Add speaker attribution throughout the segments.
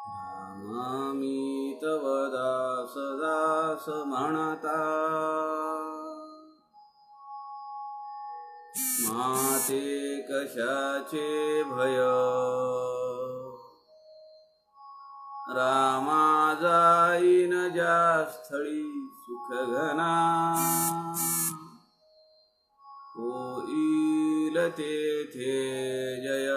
Speaker 1: नमामि तव दास दास म्हणता माते कशाचे भय रामा जाईन ज्या स्थळी सुखघना होईल तेथे जय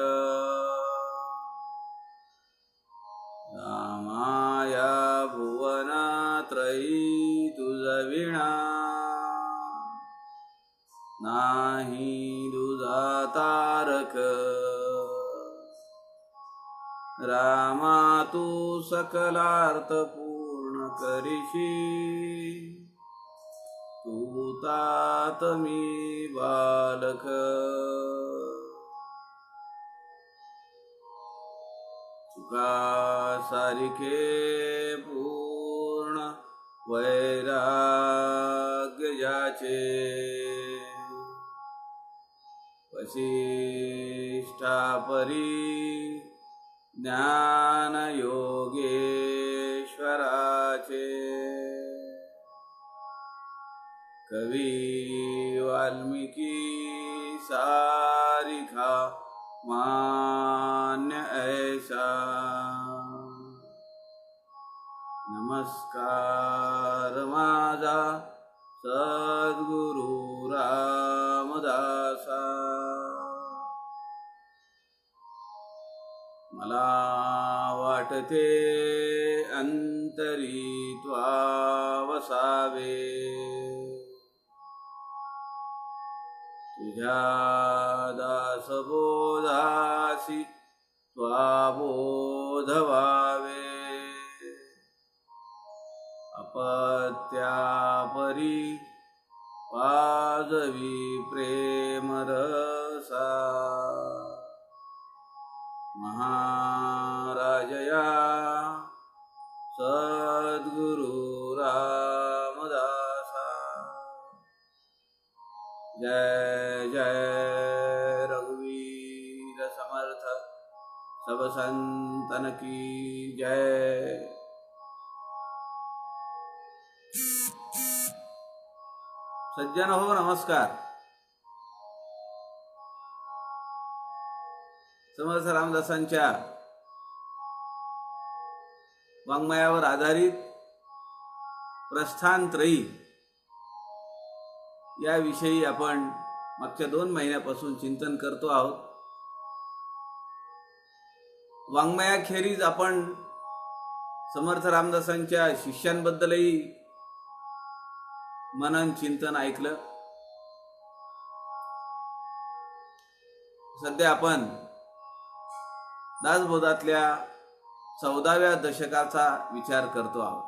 Speaker 1: रामाया भुवनात्रयी तुझ विणा नाही दुजा तारक रामा तू सकलार्थ पूर्ण करिशी तू तात मी बालक तुका सारिखे पूर्ण वैराग्य ज्याचे वसिष्ठा परी ज्ञान योगेश्वराचे कवी वाल्मिकी सारिखा मान्य ऐसा नमस्कार माझा सद्गुरु रामदासा मला वाटते अंतरी त्वा वसावे तुझ्या दासबोधासी त्वा बोध व्हावे अपत्यापरी पाजवी प्रेम रसा महाराजया सद्गुरु रामदासा जय जय रघुवीर समर्थ सब संतन की जय। सज्जन हो नमस्कार। समर्थ रामदासांच्या वाङ्मयावर आधारित प्रस्थानत्रयी याविषयी आपण मागच्या 2 महिन्यापासून चिंतन करतो आहोत। वाङ्मयाखेरीज आपण समर्थ रामदासांच्या शिष्यांबद्दलही मनन चिंतन ऐकलं। सध्या आपण दासबोधातल्या 14व्या दशकाचा विचार करतो आहोत।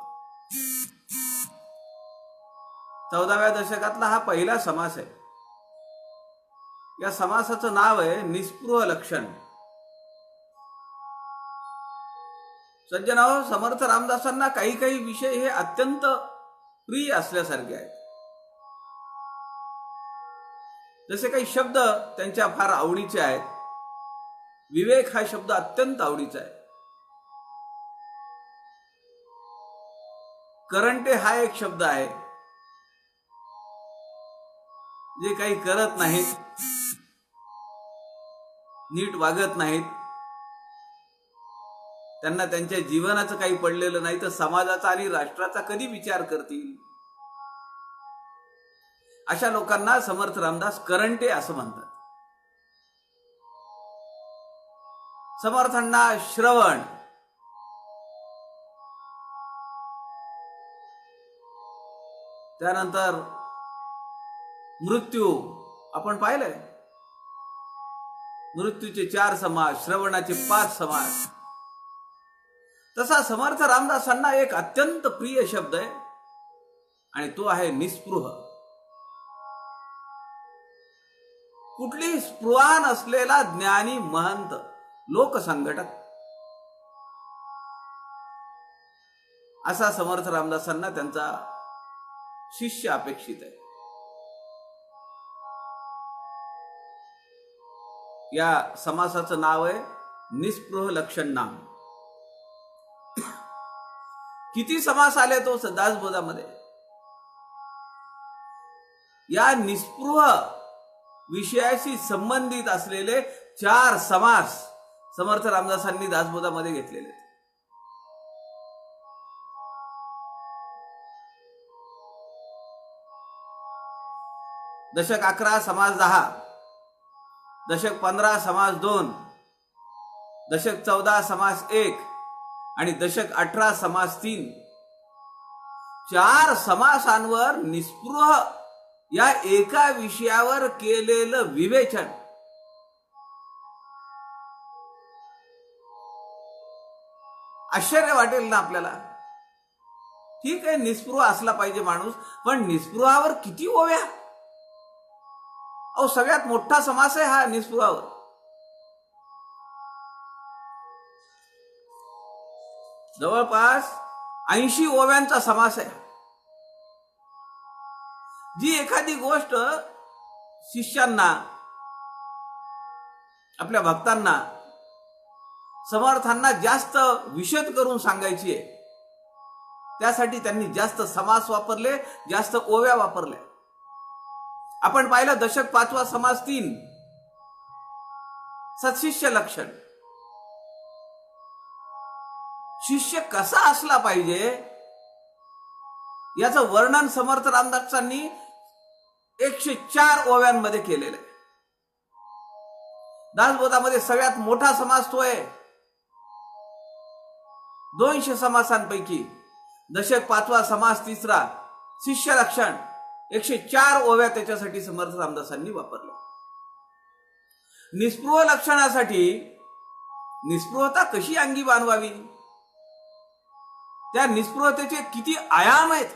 Speaker 1: 14व्या दशकातला हा पहिला समास आहे। या समासाचं नाव आहे निस्पृह लक्षण। सज्जनांनो, समर्थ रामदासांना काही काही विषय हे अत्यंत प्रिय असल्यासारखे आहेत। जसे काही शब्द त्यांच्या फार आवडीचे आहेत। विवेक हा शब्द अत्यंत आवडीचा आहे। करंटे हा एक शब्द आहे। जे काही करत नाहीत, नीट वागत नाहीत, त्यांना त्यांच्या जीवनाचं काही पडलेलं नाही, तर समाजाचा आणि राष्ट्राचा कधी विचार करतील? अशा लोकांना समर्थ रामदास करंटे असं म्हणतात। समर्थांना श्रवण, त्यानंतर मृत्यू आपण पाहिलंय। मृत्यूचे 4 समास, श्रवणाचे 5 समास। तसा समर्थ रामदासांना एक अत्यंत प्रिय शब्द आहे आणि तो आहे निस्पृह। कुठली स्पृहा नसलेला ज्ञानी महंत लोकसंघटक असा समर्थ रामदासांना त्यांचा शिष्य अपेक्षित आहे। या समासाचं नाव आहे निस्पृह लक्षण नाम। किती समास आले तो दासबोधामध्ये? या निस्पृह विषयाशी संबंधित असलेले 4 समास समर्थ रामदासांनी दासबोधामध्ये घेतलेले. दशक 11 समास 10, दशक 15 समास 2, दशक 14 समास 1 आणि दशक 18 समास 3. 4 समासांवर निस्पृह या एका विषयावर केलेलं विवेचन. आश्चर्य वाटेल ना आपल्याला. ठीक आहे, निस्पृह असला पाहिजे माणूस, पण निस्पृहावर किती ओव्या. अहो, सगळ्यात मोठा समास आहे हा निस्पृहावर. जवळपास 80 ओव्यांचा समास आहे. जी एखादी गोष्ट शिष्यांना, आपल्या भक्तांना, समर्थांना जास्त विशद करून सांगायची आहे, त्यासाठी त्यांनी जास्त समास वापरले, जास्त ओव्या वापरल्या. आपण पाहिलं दशक 5 समास 3, सत्शिष्य लक्षण. शिष्य कसा असला पाहिजे याचं वर्णन समर्थ रामदासांनी 104 ओव्यांमध्ये केलेलं आहे. दासबोधामध्ये सगळ्यात मोठा समास तो आहे. 200 समासांपैकी दशक 5 समास 3 शिष्य लक्षण, 104 ओव्या त्याच्यासाठी समर्थ रामदासांनी वापरल्या. निस्पृह लक्षणासाठी निस्पृहता कशी अंगी बांधवावी, त्या निस्पृहतेचे किती आयाम आहेत.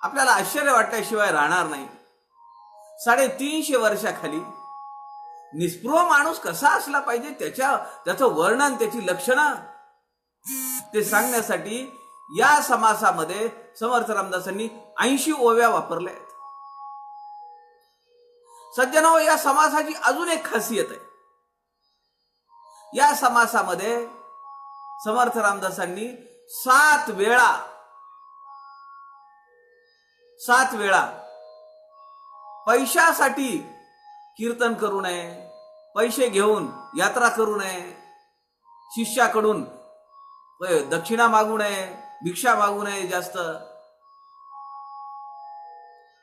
Speaker 1: आपल्याला आश्चर्य वाटल्याशिवाय राहणार नाही. 350 वर्षाखाली निस्पृह माणूस कसा असला पाहिजे त्याचं वर्णन, त्याची लक्षणं ते सांगण्यासाठी या समासामध्ये समर्थ रामदासांनी 80 ओव्या वापरल्या आहेत. सज्जनो, या समासाची अजून एक खासियत आहे. या समासामध्ये समर्थ रामदासांनी 7 वेळा पैशासाठी कीर्तन करू नये, पैसे घेऊन यात्रा करू नये, शिष्याकडून दक्षिणा मागू नये, भिक्षा मागू नये, जास्त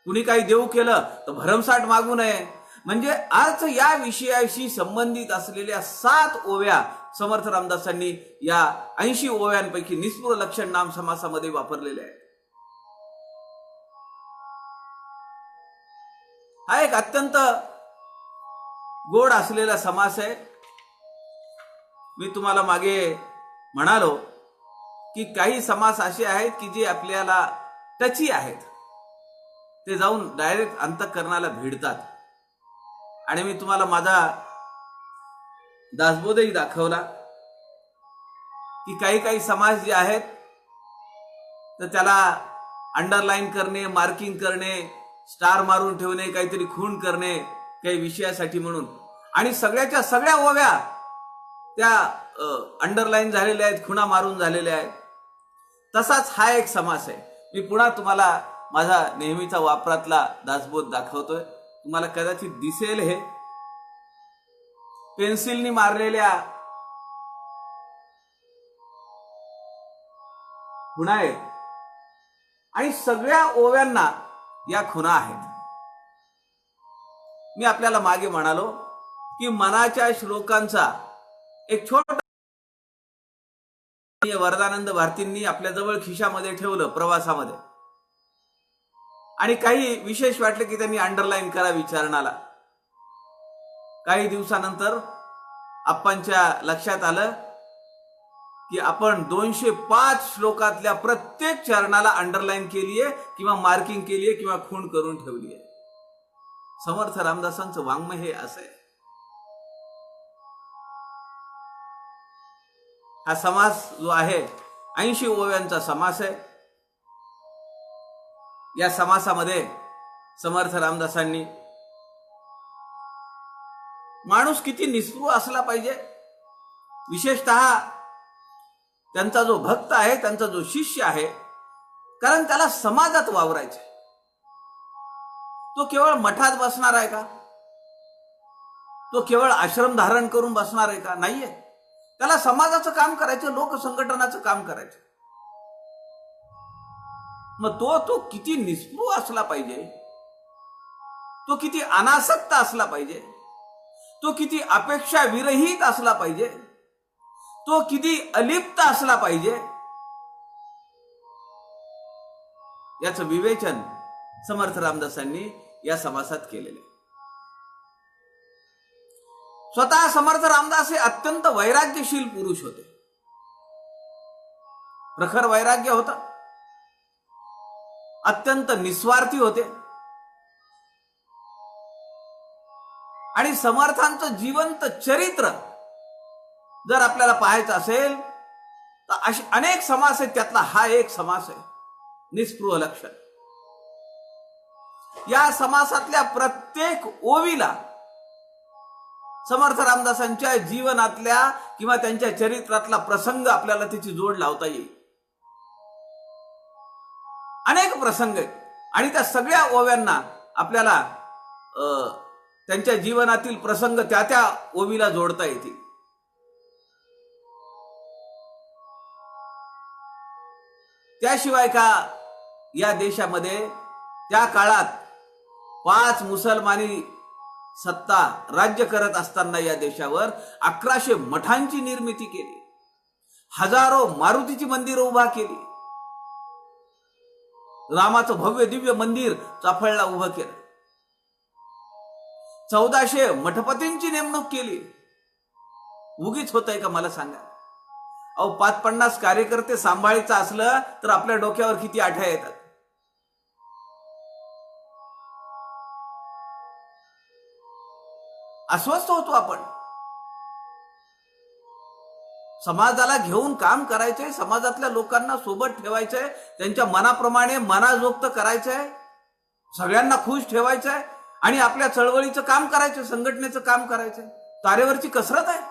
Speaker 1: कुणी काही देऊ केलं तर भरमसाठ मागू नये. म्हणजे अर्थ या विषयाशी संबंधित असलेल्या 7 ओव्या समर्थ रामदासांनी या 80 ओव्यांपैकी निस्पृह लक्षण नाम समासामध्ये वापरलेल्या आहेत. हा एक अत्यंत गोड असलेला समास आहे. मी तुम्हाला मागे म्हणालो की काही समास असे आहेत की जे आपल्याला टची आहेत, ते जाऊन डायरेक्ट अंतःकरणाला भिडतात. आणि मी तुम्हाला माझा दासबोधही दाखवला की काही समास जे आहेत तर त्याला अंडरलाईन करणे, मार्किंग करणे, स्टार मारून ठेवणे, काहीतरी खूण करणे काही विषयासाठी म्हणून, आणि सगळ्याच्या सगळ्या ओव्या त्या अंडरलाईन झालेल्या आहेत, खुणा मारून झालेल्या आहेत. तसाच हा एक समास आहे. मी पुन्हा तुम्हाला माझा नेहमीचा वापरातला दासबोध दाखवतोय. तुम्हाला कदाचित दिसेल, हे पेन्सिलनी मारलेल्या खुणा आहेत आणि सगळ्या ओव्यांना या खुणा आहेत. मी आपल्याला मागे म्हणालो की मनाच्या श्लोकांचा एक छोटा वरदानंद भारतींनी आपल्या जवळ खिशामध्ये ठेवलं प्रवासामध्ये, आणि काही विशेष वाटले की त्यांनी अंडरलाईन करा विचारणाला. काही दिवसानंतर आप्पांच्या लक्षात आलं की आपण 205 श्लोकातल्या प्रत्येक चरणाला अंडरलाईन केलीये किंवा मार्किंग केलीये किंवा खूण करून ठेवलीये. समर्थ रामदासांचं वाङ्मय हे असं आहे. हा समास जो आहे 80 ओव्यांचा समास आहे. या समासामध्ये समर्थ रामदासांनी माणूस किती निस्पृह असला पाहिजे विशेषतः त्यांचा जो भक्त आहे, त्यांचा जो शिष्य आहे, कारण त्याला समाजात वावरायचे. तो केवळ मठात बसणार आहे का? तो केवळ आश्रम धारण करून बसणार आहे का? नाहीये. त्याला समाजाचं काम करायचं, लोकसंघटनाचं काम करायचं. मग तो किती निस्पृह असला पाहिजे, तो किती अनासक्त असला पाहिजे, तो किती अपेक्षा विरहित असला पाहिजे, तो किती अलिप्त असला पाहिजे, याचं विवेचन समर्थ रामदासांनी या समासात केलेले. स्वतः समर्थ रामदास हे अत्यंत वैराग्यशील पुरुष होते. प्रखर वैराग्य होता, अत्यंत निस्वार्थी होते. आणि समर्थांचं जिवंत चरित्र जर आपल्याला पाहायचं असेल तर असे अनेक समास आहेत, त्यातला हा एक समास आहे, निस्पृह लक्षण. या समासातल्या प्रत्येक ओवीला समर्थ रामदासांच्या जीवनातल्या किंवा त्यांच्या चरित्रातला प्रसंग आपल्याला त्याची जोड लावता येईल. अनेक प्रसंग आहेत आणि त्या सगळ्या ओव्यांना आपल्याला त्यांच्या जीवनातील प्रसंग त्या ओवीला जोडता येतील. त्याशिवाय का या देशामध्ये त्या काळात 5 मुसलमानी सत्ता राज्य करत असताना या देशावर 1100 मठांची निर्मिती केली, हजारो मारुतीची मंदिरं उभा केली, रामाचं भव्य दिव्य मंदिर चाफळला उभं केलं, 1400 मठपतींची नेमणूक केली. उगीच होतंय का मला सांगा? अहो 5-50 कार्यकर्ते सांभाळायचं असलं तर आपल्या डोक्यावर किती आठ्या येतात. अस्वस्थ होतो आपण. समाजाला घेऊन काम करायचंय, समाजातल्या लोकांना सोबत ठेवायचंय, त्यांच्या मनाप्रमाणे मनाजोक्त करायचंय, सगळ्यांना खुश ठेवायचंय आणि आपल्या चळवळीचं काम करायचं, संघटनेचं काम करायचंय. तारेवरची कसरत आहे.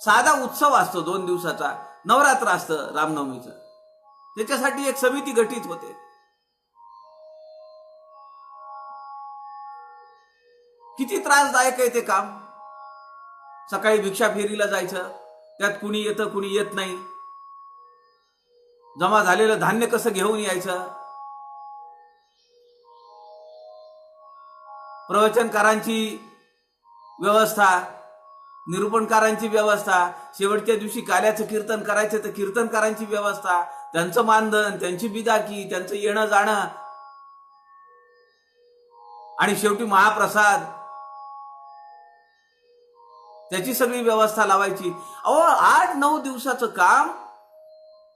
Speaker 1: साधा उत्सव असतो 2 दिवसाचा, नवरात्र असतं रामनवमीचं, त्याच्यासाठी एक समिती गठीत होते. किती त्रासदायक आहे ते काम. सकाळी भिक्षा फेरीला जायचं, त्यात कुणी येतं कुणी येत नाही, जमा झालेलं धान्य कसं घेऊन यायचं, प्रवचनकारांची व्यवस्था, निरूपणकारांची व्यवस्था, शेवटच्या दिवशी काल्याचं कीर्तन करायचं तर कीर्तनकारांची व्यवस्था, त्यांचं मानधन, त्यांची बिदाकी, त्यांचं येणं जाणं, आणि शेवटी महाप्रसाद, त्याची सगळी व्यवस्था लावायची. अहो 8-9 दिवसाचं काम,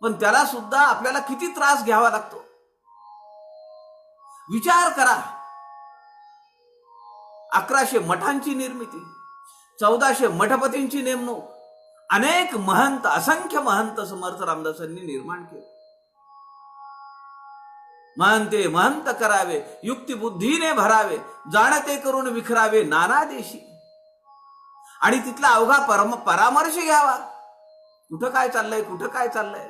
Speaker 1: पण त्याला सुद्धा आपल्याला किती त्रास घ्यावा लागतो. विचार करा. 1100 मठांची निर्मिती, 1400 मठपतींची नेमणूक, अनेक महंत, असंख्य महंत समर्थ रामदासांनी निर्माण केले. महंते महंत करावे, युक्ती बुद्धीने भरावे, जाणते करून विखरावे नाना देशी. आणि तिथला अवघा परामर्श घ्यावा, कुठं काय चाललंय, कुठं काय चाललंय.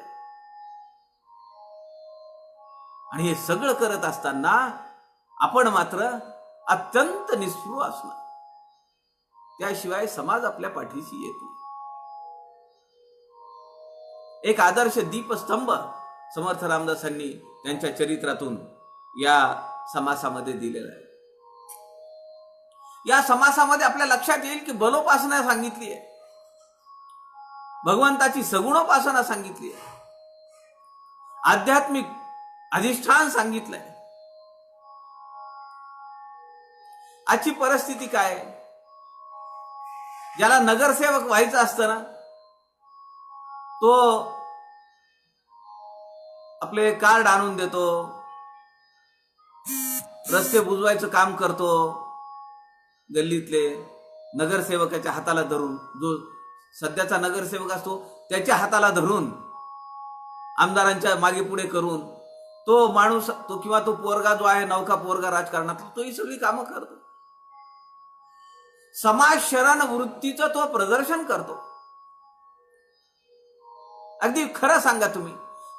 Speaker 1: आणि हे सगळं करत असताना आपण मात्र अत्यंत निस्पृह असणार, त्याशिवाय समाज आपल्या पाठीशी येत नाही. एक आदर्श दीपस्तंभ समर्थ रामदासांनी त्यांच्या चरित्रातून या समासामध्ये दिलेला आहे. या समासामध्ये आपल्या लक्षात येईल की बलोपासना सांगितली आहे, भगवंताची सगुणोपासना सांगितली आहे, आध्यात्मिक अधिष्ठान सांगितलंय. आजची परिस्थिती काय आहे? ज्याला नगरसेवक व्हायचं असतं ना, तो आपले कार्ड आणून देतो, रस्ते बुजवायचं काम करतो, गल्लीतले नगरसेवकाच्या हाताला धरून, जो सध्याचा नगरसेवक असतो त्याच्या हाताला धरून, आमदारांच्या मागे पुढे करून, तो माणूस, तो किंवा तो पोरगा जो आहे, नौका पोरगा राजकारणात, तो ही सगळी कामं करतो. समाज शरण वृत्तीचं तो प्रदर्शन करतो. अगदी खरं सांगा तुम्ही,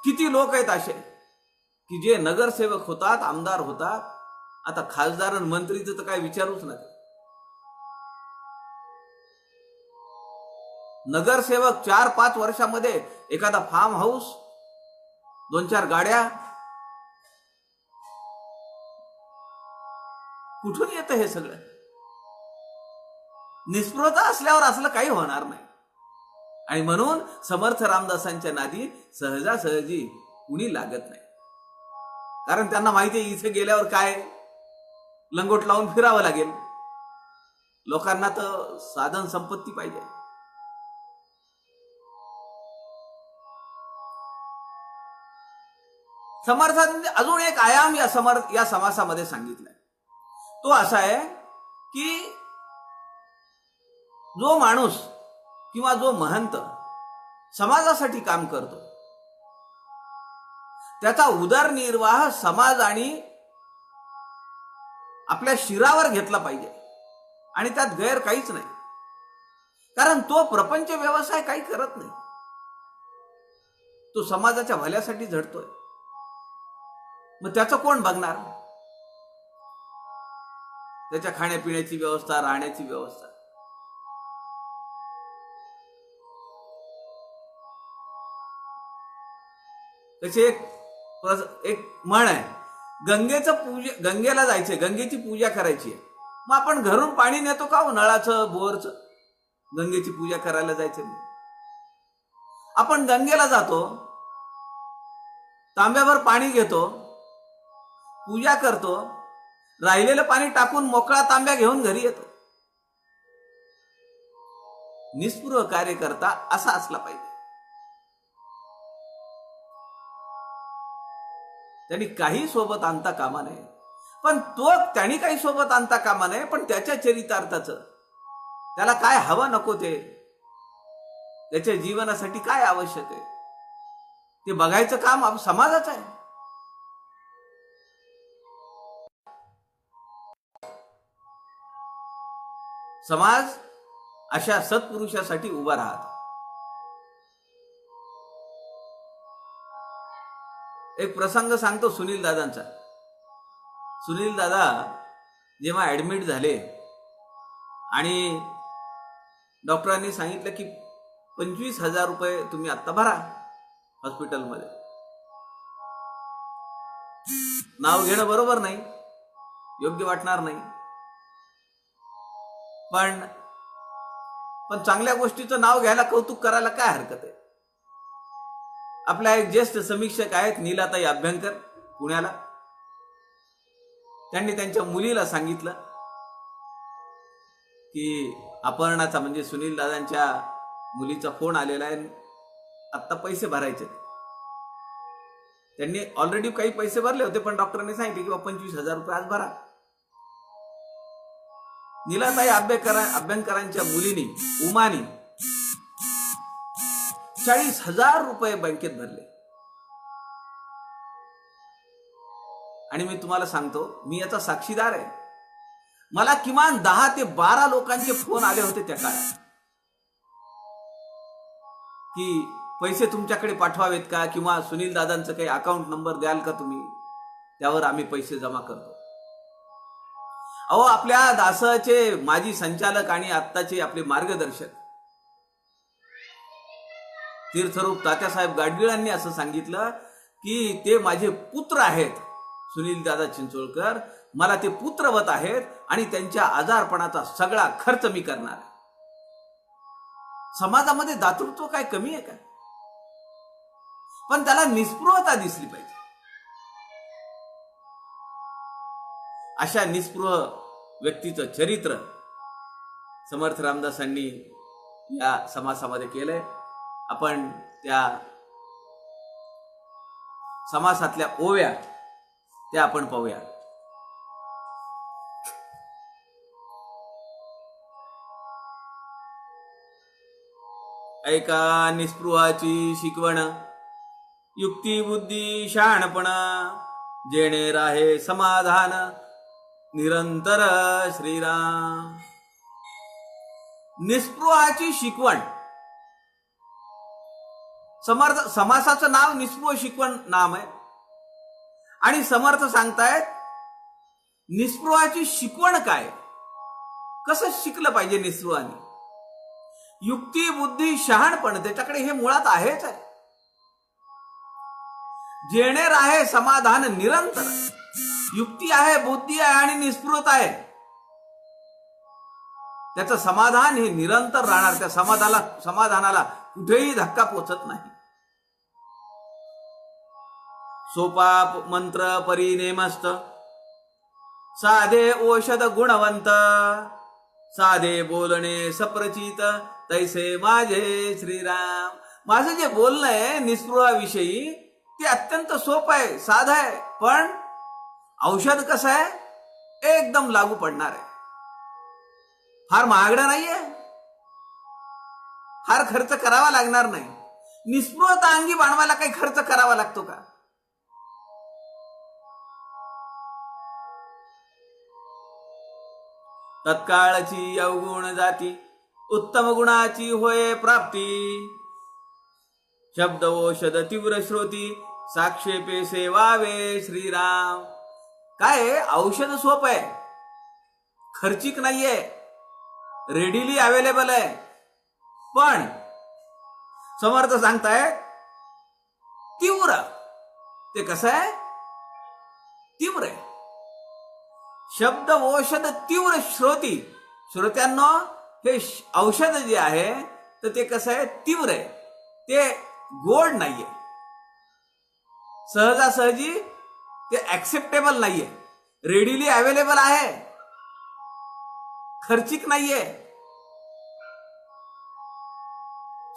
Speaker 1: किती लोक आहेत असे की जे नगरसेवक होतात, आमदार होतात, आता खासदार आणि मंत्रीचं तर काय विचारूच नका. नगरसेवक 4-5 वर्षामध्ये एखादा फार्म हाऊस, 2-4 गाड्या, कुठून येतं हे सगळं? निस्पृहता असल्यावर असलं काही होणार नाही. आणि म्हणून समर्थ रामदासांच्या नादी सहजासहजी कुणी लागत नाही. कारण त्यांना माहिती आहे इथे गेल्यावर काय लंगोट लावून फिरावं लागेल. लोकांना तर साधन संपत्ती पाहिजे. समर्थांनी अजून एक आयाम या समासामध्ये सांगितलाय. तो असा आहे की जो माणूस किंवा जो महंत समाजासाठी काम करतो त्याचा उदरनिर्वाह समाज आणि आपल्या शिरावर घेतला पाहिजे. आणि त्यात गैर काहीच नाही. कारण तो प्रपंच व्यवसाय काही करत नाही. तो समाजाच्या भल्यासाठी झटतोय. मग त्याचं कोण बघणार? त्याच्या खाण्यापिण्याची व्यवस्था, राहण्याची व्यवस्था. त्याची एक म्हण आहे, गंगेला जायचंय, गंगेची पूजा करायची आहे. मग आपण घरून पाणी नेतो का, नळाचं, बोरचं? गंगेची पूजा करायला जायचं. आपण गंगेला जातो, तांब्याभर पाणी घेतो, पूजा करतो, राहिलेलं पाणी टाकून मोकळा तांब्या घेऊन घरी येतो. निस्पृह कार्यकर्ता असा असला पाहिजे. त्यांनी काही सोबत आणता कामा नये. पण त्यांनी काही सोबत आणता कामा नये, पण त्याच्या चरितार्थाचं, त्याला काय हवं नको ते, त्याच्या जीवनासाठी काय आवश्यक आहे ते बघायचं काम समाजाचं आहे. समाज अशा सत्पुरुषासाठी उभा राहतो. एक प्रसंग सांगतो सुनील दादांचा. सुनील दादा जेव्हा ऍडमिट झाले आणि डॉक्टरांनी सांगितलं की 25,000 रुपये तुम्ही आता भरा हॉस्पिटलमध्ये. नाव घेणं बरोबर नाही, योग्य वाटणार नाही, पण चांगल्या गोष्टीचं नाव घ्यायला, कौतुक करायला काय हरकत आहे? आपल्या एक ज्येष्ठ समीक्षक आहेत नीलाताई अभ्यंकर, पुण्याला. त्यांनी त्यांच्या मुलीला सांगितलं की अपर्णाचा, म्हणजे सुनील दादांच्या मुलीचा फोन आलेला आहे, आता पैसे भरायचे. त्यांनी ऑलरेडी काही पैसे भरले होते, पण डॉक्टरांनी सांगितले की 25,000 रुपये आज भरा. नीलाताई अभ्यंकरांच्या मुलीनी, उमानी, 40,000 रुपये बँकेत भरले. आणि मी तुम्हाला सांगतो, मी याचा साक्षीदार आहे. मला किमान 10 ते 12 लोकांचे फोन आले होते त्या काळात की पैसे तुमच्याकडे पाठवावेत का, किंवा सुनील दादांचं काही अकाउंट नंबर द्याल का तुम्ही, त्यावर आम्ही पैसे जमा करतो. अहो, आपल्या दासाचे माजी संचालक आणि आत्ताचे आपले मार्गदर्शक तीर्थरूप तात्यासाहेब गाडगिळांनी असं सांगितलं की ते माझे पुत्र आहेत, सुनील दादा चिंचोळकर, मला ते पुत्रवत आहेत आणि त्यांच्या आजारपणाचा सगळा खर्च मी करणार. समाजामध्ये दातृत्व काय कमी आहे का? पण त्याला निस्पृहता दिसली पाहिजे. अशा निस्पृह व्यक्तीचं चरित्र समर्थ रामदासांनी या समासामध्ये केलंय. आपण त्या समासातल्या ओव्या त्या आपण पाहूया. ऐका निस्पृहाची शिकवण, युक्ती बुद्धी शहाणपण, जेणे राहे समाधान, निरंतर श्रीराम. निस्पृहाची शिकवण. समर्थ समासाचं नाव निस्पृह शिकवण नाम आहे. आणि समर्थ सांगतायत निस्पृहाची शिकवण काय, कसं शिकलं पाहिजे निस्पृहाने. युक्ती बुद्धी शहाणपण त्याच्याकडे हे मुळात आहेच आहे. जेणेर आहे समाधान निरंतर. युक्ती आहे, बुद्धी आहे आणि निस्पृहता आहे. त्याचं समाधान हे निरंतर राहणार. त्या समाधानाला कुठेही धक्का पोचत नाही. सोपा मंत्र परिनेमस्त, साधे औषध गुणवंत, साधे बोलणे सप्रचित, तैसे माझे श्रीराम. माझं जे बोलणं आहे निस्पृहाविषयी ते अत्यंत सोपं आहे, साधं आहे, पण औषध कसं आहे, एकदम लागू पडणार आहे. फार महागडं नाहीये, फार खर्च करावा लागणार नाही. निस्पृहता अंगी बाणवायला काही खर्च करावा लागतो का? तत्काळची अवगुण जाती, उत्तम गुणाची होय प्राप्ती. शब्द औषध तीव्र श्रोती, साक्षेपे सेवावे श्रीराम. काय औषध सोप आहे, खर्चिक नाहीये, रेडिली अवेलेबल आहे. पण समर्थ सांगताय तीव्र. ते कसं आहे, तीव्र आहे. शब्द औषध तीव्र श्रोती. श्रोत्यांना हे औषध जे आहे तर ते कसं आहे, तीव्र आहे. ते गोड नाहीये, सहजासहजी ते ऍक्सेप्टेबल नाहीये. रेडिली अवेलेबल आहे, खर्चिक नाहीये,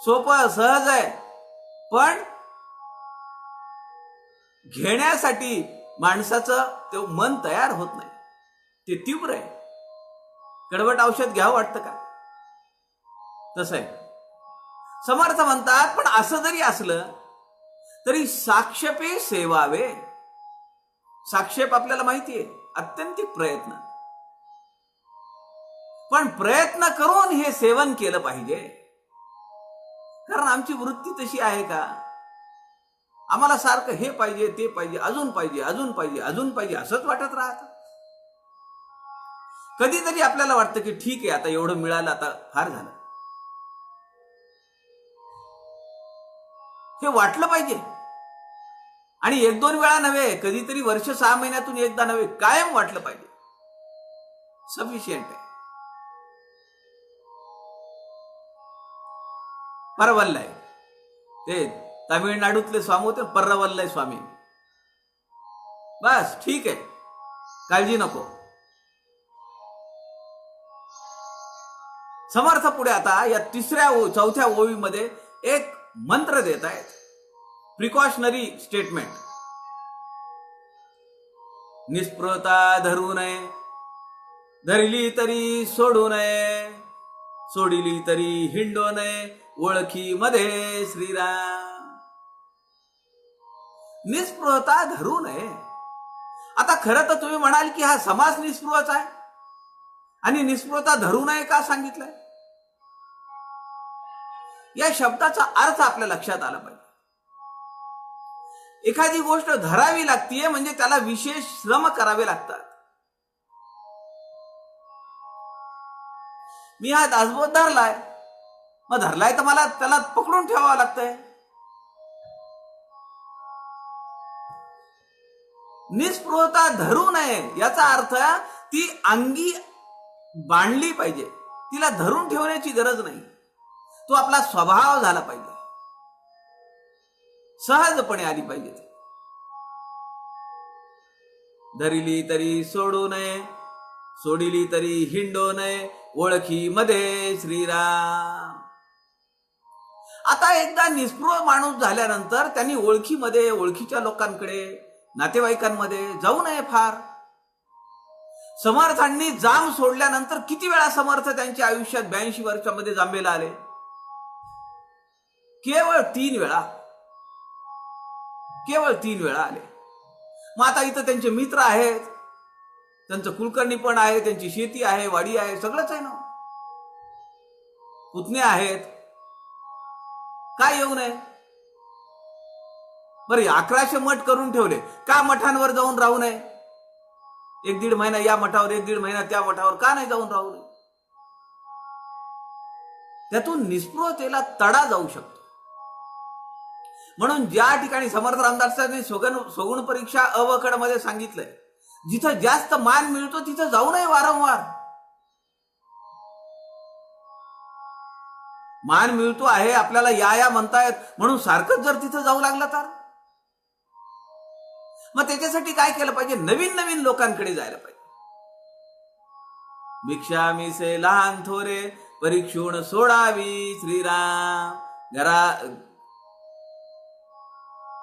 Speaker 1: सोपं सहज आहे. पण घेण्यासाठी माणसाचं ते मन तयार होत नाही. ते तीव्र आहे. कडवट औषध घ्यावं वाटतं का? तसं आहे. समर्थ म्हणतात पण असं जरी असलं तरी साक्षेपे सेवावे. साक्षेप आपल्याला माहितीये, अत्यंतिक प्रयत्न. पण प्रयत्न करून हे सेवन केलं पाहिजे. कारण आमची वृत्ती तशी आहे का, आम्हाला सारखं हे पाहिजे, ते पाहिजे, अजून पाहिजे, अजून पाहिजे, अजून पाहिजे, असंच वाटत राहतं. कधीतरी आपल्याला वाटतं की ठीक आहे, आता एवढं मिळालं, आता फार झालं. हे वाटलं पाहिजे. आणि एक दोन वेळा नव्हे, कधीतरी वर्ष 6 महिन्यातून एकदा नव्हे, कायम वाटलं पाहिजे. सफिशियंट आहे. परवल्लय, ते तामिळनाडूतले स्वामी होते, परवल्लय स्वामी. बस ठीक आहे, काळजी नको. समर्थ पुढे आता या चौथ्या ओवीमध्ये एक मंत्र देत आहेत, प्रिकॉशनरी स्टेटमेंट. निस्पृहता धरू नये, धरली तरी सोडू नये, सोडिली तरी हिंडो नये, ओळखी मध्ये श्रीराम. निस्पृहता धरू नये. आता खरं तर तुम्ही म्हणाल की हा समास निस्पृहच आहे, आणि निस्पृहता धरू नये का सांगितलंय? या शब्दाचा अर्थ आपल्या लक्षात आला पाहिजे. एखादी गोष्ट धरावी लागतीये म्हणजे त्याला विशेष श्रम करावे लागतात. मी हा दासबोध धरलाय, मग धरलाय तर मला त्याला पकडून ठेवावं लागतंय. निस्पृहता धरू नये याचा अर्थ ती अंगी बांधली पाहिजे, तिला धरून ठेवण्याची गरज नाही. तो आपला स्वभाव झाला पाहिजे, सहजपणे आली पाहिजे. धरिली तरी सोडू नये, सोडिली तरी हिंडो नये, ओळखी मध्ये श्रीराम. आता एकदा निस्पृह माणूस झाल्यानंतर त्यांनी ओळखीमध्ये, ओळखीच्या लोकांकडे, नातेवाईकांमध्ये जाऊ नये. फार समर्थांनी जाम सोडल्यानंतर किती वेळा समर्थ त्यांच्या आयुष्यात 82 वर्षामध्ये जांभेला आले? केवळ 3 वेळा, केवळ 3 वेळा आले. मग आता इथं त्यांचे मित्र आहेत, त्यांचं कुलकर्णी पण आहे, त्यांची शेती आहे, वाडी आहे, सगळंच आहे ना. पुतणे आहेत, काय येऊ नये? बरं 1100 मठ करून ठेवले, का मठांवर जाऊन राहू नये? 1-1.5 महिना या मठावर, 1-1.5 महिना त्या मठावर, का नाही जाऊन राहू नये? त्यातून निस्पृहतेला तडा जाऊ शकतो. म्हणून ज्या ठिकाणी समर्थ रामदासांनी सगुण परीक्षा अवकड मध्ये सांगितलंय, जिथं जास्त मान मिळतो तिथं जाऊ नये वारंवार. मान मिळतो आहे, आपल्याला या म्हणतायत म्हणून सारखंच जर तिथं जाऊ लागला तर मग त्याच्यासाठी काय केलं पाहिजे? नवीन नवीन लोकांकडे जायला पाहिजे. भिक्षा मिसे लहान थोरे परीक्षून सोडावी श्रीराम.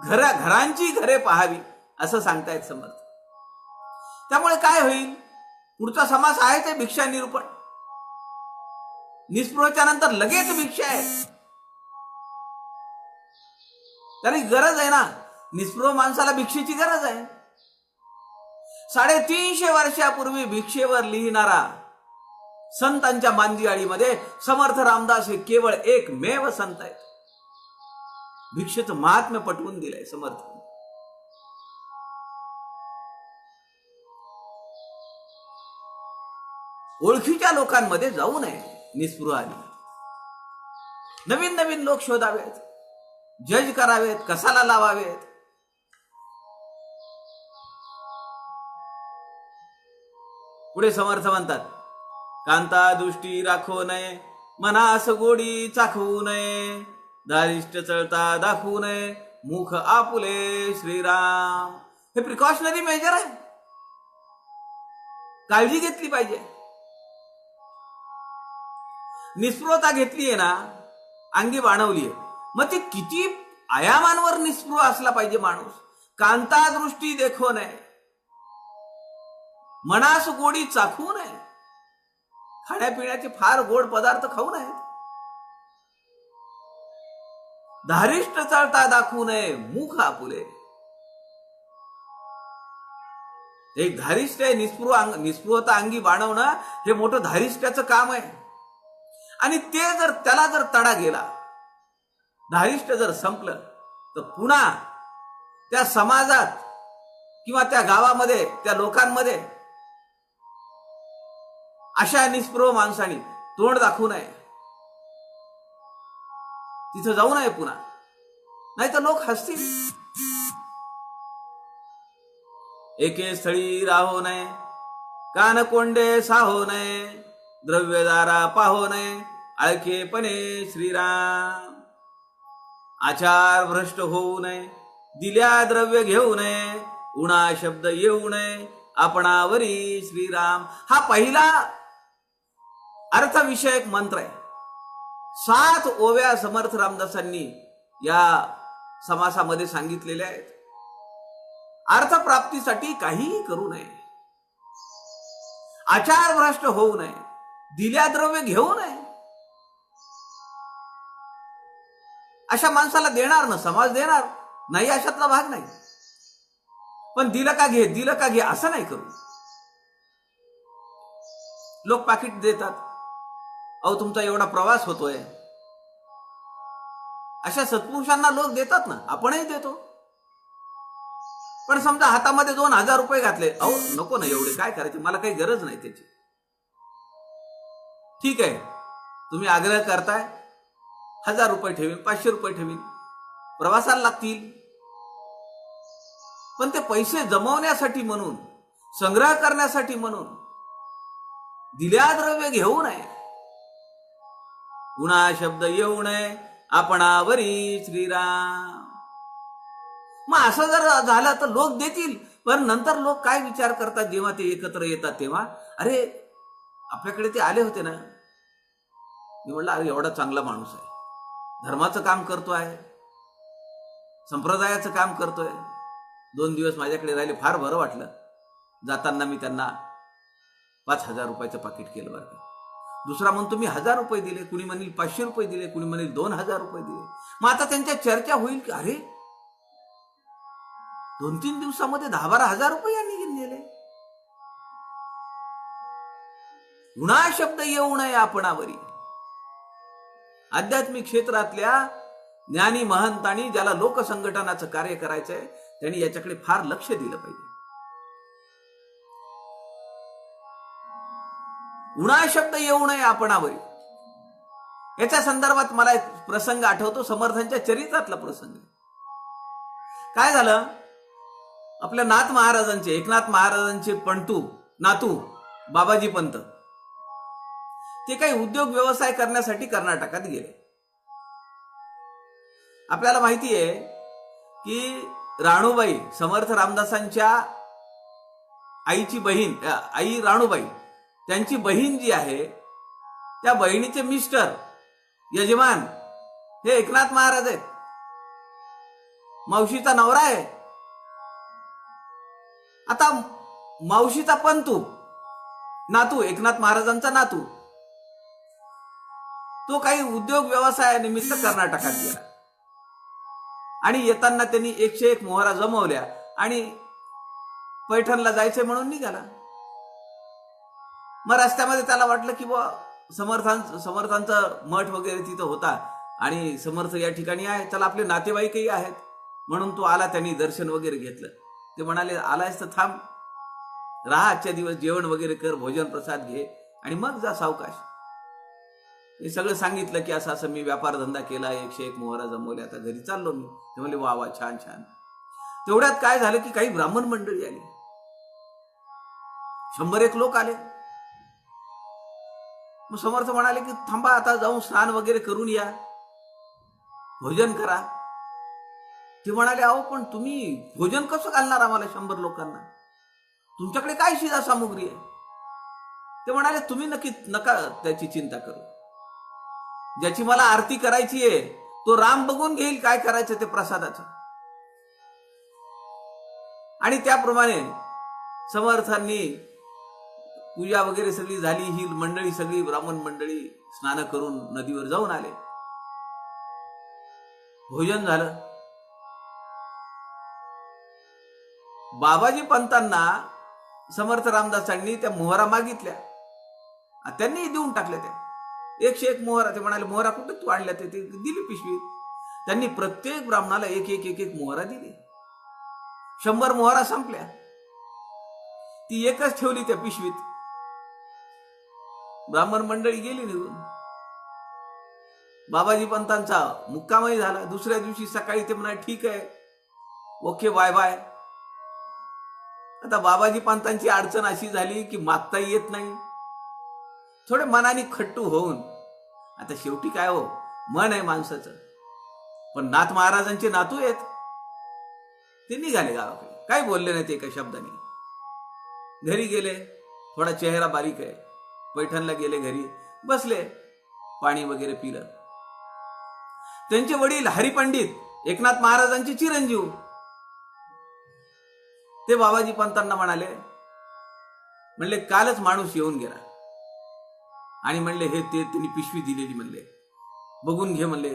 Speaker 1: घरांची घरे पाहावी असं सांगतायत समर्थ. त्यामुळे काय होईल? पुढचा समास आहे ते भिक्षा निरूपण. निस्पृहच्या नंतर लगेच भिक्षा आहे. त्याला गरज आहे ना, निस्पृह माणसाला भिक्षेची गरज आहे. 350 वर्षापूर्वी भिक्षेवर लिहिणारा संतांच्या मांदियाळीमध्ये समर्थ रामदास हे केवळ एकमेव संत आहेत. भिक्षेचं महात्म्य पटवून दिलंय समर्थ. ओळखीच्या लोकांमध्ये जाऊ नये निस्पृहाने. नवीन नवीन लोक शोधावेत, जज करावेत, कसाला लावावेत. पुढे समर्थ म्हणतात, कांता दृष्टी राखो नये, मनास गोडी चाखवू नये, दारिष्ट चळता दाखवू नये, मुख आपुले श्रीराम. हे प्रिकॉशनरी मेजर आहे, काळजी घेतली पाहिजे. निस्पृहता घेतलीये ना, अंगी बाणवलीये, मग ते किती आयामांवर निस्पृह असला पाहिजे माणूस. कांता दृष्टी देखो नये, मनास गोडी चाखू नये. खाण्यापिण्याचे फार गोड पदार्थ खाऊ नयेत. धारिष्ट चालता दाखवू नये, मुख आपुले. एक धारिष्ट आहे. निस्पृहता अंगी बाणवणं हे मोठं धारिष्ट्याचं काम आहे. आणि ते त्याला जर तडा गेला, धारिष्ट जर संपलं, तर पुन्हा त्या समाजात किंवा त्या गावामध्ये, त्या लोकांमध्ये अशा निस्पृह माणसांनी तोंड दाखवू नये. तिथं जाऊ नये पुन्हा, नाही तर लोक हसतील. एके स्थळी राहो नये, कान कोंडे साहो नये, द्रव्यदारा पाहो नये, आळखेपणे श्रीराम. आचार भ्रष्ट होऊ नये, दिल्या द्रव्य घेऊ नये, उणा शब्द येऊ नये, आपणावरी श्रीराम. हा पहिला अर्थविषयक मंत्र आहे. 7 ओव्या समर्थ रामदासांनी या समासामध्ये सांगितलेल्या आहेत. अर्थप्राप्तीसाठी काहीही करू नये, आचार भ्रष्ट होऊ नये, दिल्या द्रव्य घेऊ नये. अशा माणसाला देणार ना समाज, देणार नाही अशातला भाग नाही. पण दिलं का घे, दिलं का घे असं नाही करू. लोक पाकिट देतात, अहो तुमचा एवढा प्रवास होतोय, अशा सत्पुरुषांना लोक देतात ना, आपणही देतो. पण समजा हातामध्ये 2000 रुपये घातले, अहो नको ना एवढे, काय करायचे, मला काही गरज नाही त्याची. ठीक आहे, तुम्ही आग्रह करताय, 1000 रुपये ठेवीन, 500 रुपये ठेवीन, प्रवासाला लागतील. पण ते पैसे जमवण्यासाठी म्हणून, संग्रह करण्यासाठी म्हणून दिल्या द्रव्य घेऊ नये, उणा शब्द येऊ नये, आपणावरी श्रीराम. मग असं जर झालं तर लोक देतील. पण नंतर लोक काय विचार करतात जेव्हा ते एकत्र येतात तेव्हा, अरे आपल्याकडे ते आले होते ना, मी म्हटलं अरे एवढा चांगला माणूस आहे, धर्माचं काम करतोय, संप्रदायाचं काम करतोय, 2 दिवस माझ्याकडे राहिले, फार बरं वाटलं. जाताना मी त्यांना 5000 रुपयाचं पाकिट केलं बरं का. दुसरा म्हणतो मी 1000 रुपये दिले, कुणी म्हणेल 500 रुपये दिले, कुणी म्हणेल 2000 रुपये दिले. मग आता त्यांच्या चर्चा होईल की अरे 2-3 दिवसामध्ये 10-12 हजार रुपये यांनी दिले. उणा शब्द येऊ नये आपणावरी. आध्यात्मिक क्षेत्रातल्या ज्ञानी महंतांनी, ज्याला लोकसंघटनाचं कार्य करायचंय, त्यांनी याच्याकडे फार लक्ष दिलं पाहिजे. उणा शब्द येऊ नये आपणावरी, याच्या संदर्भात मला एक प्रसंग आठवतो, समर्थांच्या चरित्रातला प्रसंग. काय झालं, आपल्या नाथ महाराजांचे, एकनाथ महाराजांचे नातू बाबाजी पंत, ते काही उद्योग व्यवसाय करण्यासाठी कर्नाटकात गेले. आपल्याला माहिती आहे की राणूबाई, समर्थ रामदासांच्या आईची बहीण, आई राणूबाई, त्यांची बहीण जी आहे, त्या बहिणीचे मिस्टर यजमान हे एकनाथ महाराज आहेत. मावशीचा नवरा आहे. आता मावशीचा नातू, एकनाथ महाराजांचा नातू, तो काही उद्योग व्यवसायानिमित्त कर्नाटकात गेला आणि येताना त्यांनी 101 मोहरा जमवल्या आणि पैठणला जायचे म्हणून निघाला. मग रस्त्यामध्ये त्याला वाटलं की बुवा समर्थांचा मठ वगैरे तिथं होता आणि समर्थ या ठिकाणी आहे, चला आपले नातेवाईकही आहेत, म्हणून तो आला. त्यांनी दर्शन वगैरे घेतलं. ते म्हणाले, आलायस तर थांब, राहा आजच्या दिवस, जेवण वगैरे कर, भोजन प्रसाद घे आणि मग जा सावकाश. हे सगळं सांगितलं की असं असं मी व्यापार धंदा केला, 101 मोहरा जमवले, आता घरी चाललो मी. ते म्हणले, वा वा, छान छान. तेवढ्यात काय झालं की काही ब्राह्मण मंडळी आली, 101 लोक आले. मग समर्थ म्हणाले की थांबा, आता जाऊन स्नान वगैरे करून या, भोजन करा. ते म्हणाले, अहो पण तुम्ही भोजन कसं घालणार आम्हाला 100 लोकांना, तुमच्याकडे काय शिधा सामुग्री आहे? ते म्हणाले, तुम्ही नका त्याची चिंता करू, ज्याची मला आरती करायची आहे तो राम बघून घेईल काय करायचं ते प्रसादाचं. आणि त्याप्रमाणे समर्थांनी पूजा वगैरे सगळी झाली. ही मंडळी सगळी ब्राह्मण मंडळी स्नान करून नदीवर जाऊन आले. भोजन झालं. बाबाजी पंतांना समर्थ रामदासांनी त्या मोहरा मागितल्या, त्यांनी देऊन टाकल्या. त्या 101 मोहरा. ते म्हणाले, मोहरा कुठे तू आणल्या? ते दिली पिशवीत. त्यांनी प्रत्येक ब्राह्मणाला एक मोहरा दिली. 100 मोहरा संपल्या. ती एकच ठेवली त्या पिशवीत. ब्राह्मण मंडळी गेली निघून. बाबाजी पंतांचा मुक्कामही झाला. दुसऱ्या दिवशी सकाळी ते म्हणाले, ठीक आहे, ओके, बाय बाय. आता बाबाजी पंतांची अडचण अशी झाली की मागताही येत नाही. थोडे मनाने खट्टू होऊन, आता शेवटी काय हो, मन आहे माणसाचं, पण नाथ महाराजांचे नातू आहेत, ते निघाले गावाकडे. काही बोलले नाही ते एका शब्दाने. घरी गेले. थोडा चेहरा बारीक आहे. पैठणला गेले, घरी बसले, पाणी वगैरे पिलं. त्यांचे वडील हरिपंडित, एकनाथ महाराजांचे चिरंजीव, ते बाबाजी पंतांना म्हणले, कालच माणूस येऊन गेला आणि म्हणले, हे ते त्यांनी पिशवी दिलेली, म्हणले बघून घे, म्हणले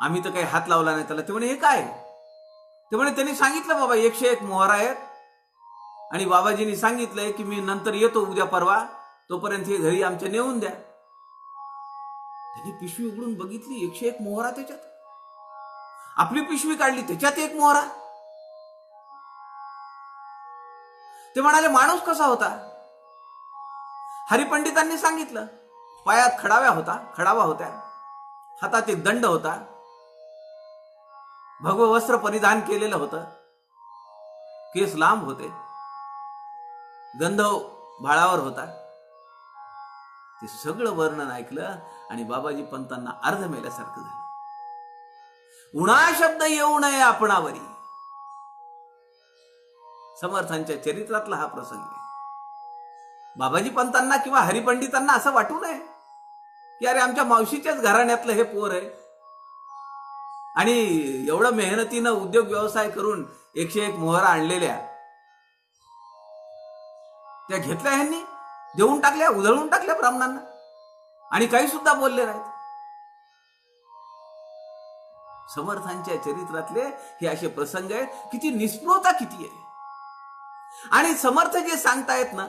Speaker 1: आम्ही तर काही हात लावला नाही त्याला. ते म्हणे, हे काय? ते म्हणे, त्यांनी सांगितलं बाबा 101 मोहरा आहेत आणि बाबाजींनी सांगितलंय की मी नंतर येतो उद्या परवा, तोपर्यंत हे घरी आमच्या नेऊन द्या. त्यांनी पिशवी उघडून बघितली, 101 मोहरा त्याच्यात. आपली पिशवी काढली, त्याच्यात 1 मोहरा. ते म्हणाले, माणूस कसा होता? हरिपंडितांनी सांगितलं, पायात खडावा होत्या, हातात एक दंड होता, भगव वस्त्र परिधान केलेलं होतं, केस लांब होते, गंध भाळावर होता. ते सगळं वर्णन ऐकलं आणि बाबाजी पंतांना अर्ध मेल्यासारखं झालं. उणा शब्द येऊ नये आपणावरी. समर्थांच्या चरित्रातला हा प्रसंग आहे. बाबाजी पंतांना किंवा हरिपंडितांना असं वाटू नये की अरे आमच्या मावशीच्याच घराण्यातलं हे पोर आहे आणि एवढं मेहनतीनं उद्योग व्यवसाय करून 101 मोहरा आणलेल्या त्या घेतल्या, ह्यांनी देऊन टाकल्या, उधळून टाकल्या ब्राह्मणांना आणि काही सुद्धा बोलले नाहीत. समर्थांच्या चरित्रातले हे असे प्रसंग आहेत. किती निस्पृहता किती आहे. आणि समर्थ जे सांगतायत ना,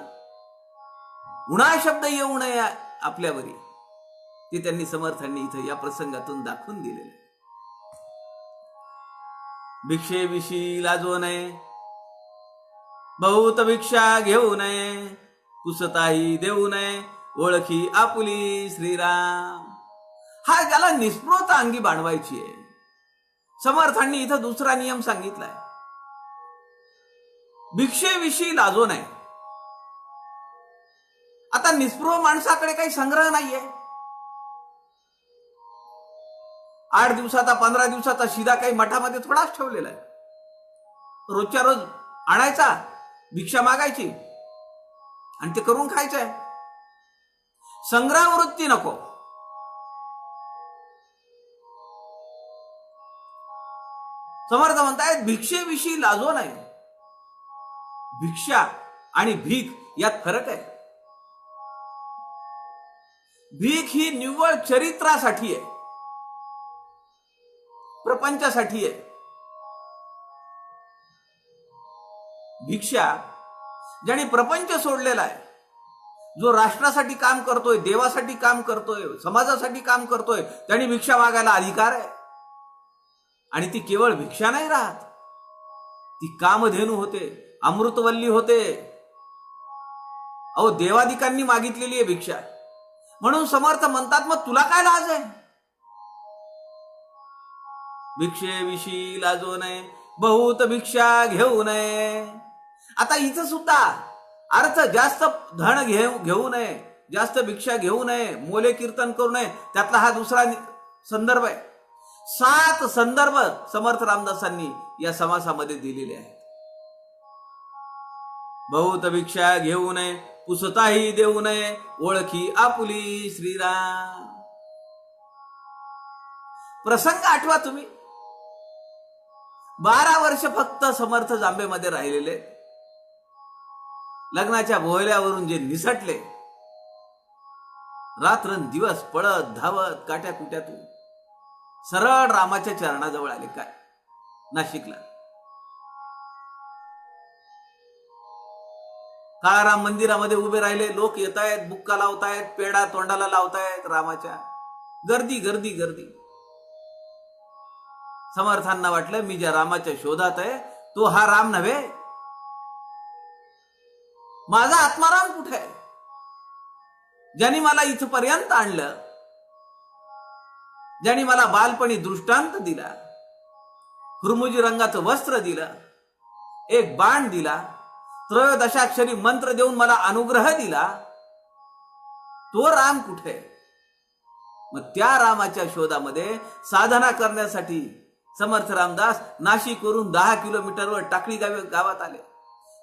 Speaker 1: उणा शब्द येऊ नये आपल्यावरी, ते त्यांनी समर्थांनी इथं या प्रसंगातून दाखवून दिलेलं आहे. भिक्षेविषयी लाजो नये, बहुत भिक्षा घेऊ नये, कुसताही देऊ नये, ओळखी आपुली श्रीराम. हा ज्याला निस्पृहता अंगी बाणवायची आहे. समर्थांनी इथं दुसरा नियम सांगितलाय, भिक्षेविषयी लाजो नये. आता निस्पृह माणसाकडे काही संग्रह नाहीये. 8 दिवसाचा 15 दिवसाचा शिदा काही मठामध्ये थोडाच ठेवलेला आहे. रोजच्या रोज आणायचा, भिक्षा मागायची आणि ते करून खायचंय. संग्रह वृत्ती नको. समर्थ म्हणतायत भिक्षेविषयी लाजो नये. भिक्षा आणि भीक यात फरक आहे. भीक ही निव्वळ चरित्रासाठी आहे, प्रपंचासाठी आहे. भिक्षा ज्याने प्रपंच सोडलेला आहे, जो राष्ट्रासाठी काम करतोय, देवासाठी काम करतोय, समाजासाठी काम करतोय, त्याने भिक्षा मागायला अधिकार आहे. आणि ती केवळ भिक्षा नाही राहत, ती कामधेनू होते, अमृतवल्ली होते. अहो, देवादिकांनी मागितलेली आहे भिक्षा. म्हणून समर्थ म्हणतात, मग तुला काय लाज आहे? भिक्षेविषयी लाजो नये, बहुत भिक्षा घेऊ नये. आता इथं सुद्धा अर्थ जास्त धन घेऊ नये, जास्त भिक्षा घेऊ नये, मोले कीर्तन करू नये, त्यातला हा दुसरा संदर्भ आहे. 7 संदर्भ समर्थ रामदासांनी या समासामध्ये दिलेले आहेत. बहुत भिक्षा घेऊ नये, पुसताही देऊ नये, ओळखी आपुली श्रीराम. प्रसंग आठवा तुम्ही. 12 वर्ष फक्त समर्थ जांबेमध्ये राहिलेले, लग्नाच्या बोहल्यावरून जे निसटले, रात्रंदिवस पळत धावत काट्या कुट्यातून सरळ रामाच्या चरणाजवळ आले. काय नाशिकला काळाराम मंदिरामध्ये उभे राहिले. लोक येत आहेत, बुक्का लावतायत, पेढा तोंडाला लावतायत. रामाच्या गर्दी गर्दी गर्दी. समर्थांना वाटलं, मी ज्या रामाच्या शोधात आहे तो हा राम नव्हे, माझा आत्माराम कुठे आहे, ज्यांनी मला इथपर्यंत आणलं, ज्यांनी मला बालपणी दृष्टांत दिला, हुरमुजी रंगाचं वस्त्र दिलं, एक बाण दिला, 13 मंत्र देऊन मला अनुग्रह दिला, तो राम कुठे? मग त्या रामाच्या शोधामध्ये साधना करण्यासाठी समर्थ रामदास नाशिकवरून 10 किलोमीटरवर टाकळी गावात आले.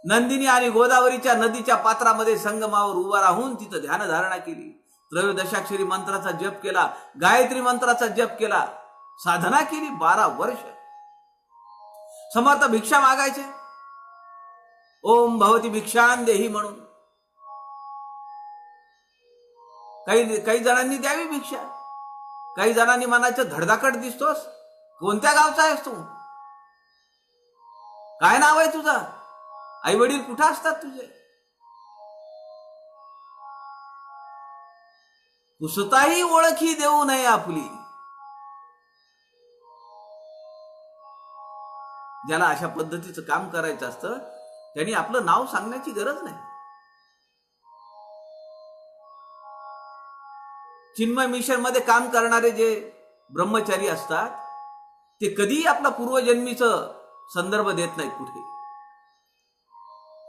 Speaker 1: नंदिनी आणि गोदावरीच्या नदीच्या पात्रामध्ये संगमावर उभा राहून तिथं ध्यानधारणा केली. 13 मंत्राचा जप केला, गायत्री मंत्राचा जप केला, साधना केली. 12 वर्ष समर्थ भिक्षा मागायचे. ओम भवती भिक्षान देही म्हणून. काही जणांनी द्यावी भिक्षा. काही जणांनी मनाचं धडधाकट दिसतोस. कोणत्या गावचा आहेस तू? काय नाव आहे तुझं? आई वडील कुठं असतात तुझे? पुसताही ओळखी देऊ नये आपली. ज्याला अशा पद्धतीचं काम करायचं असतं त्यांनी आपलं नाव सांगण्याची गरज नाही. चिन्मय मिशन मध्ये काम करणारे जे ब्रह्मचारी असतात ते कधीही आपला पूर्वजन्मीचं संदर्भ देत नाहीत कुठे.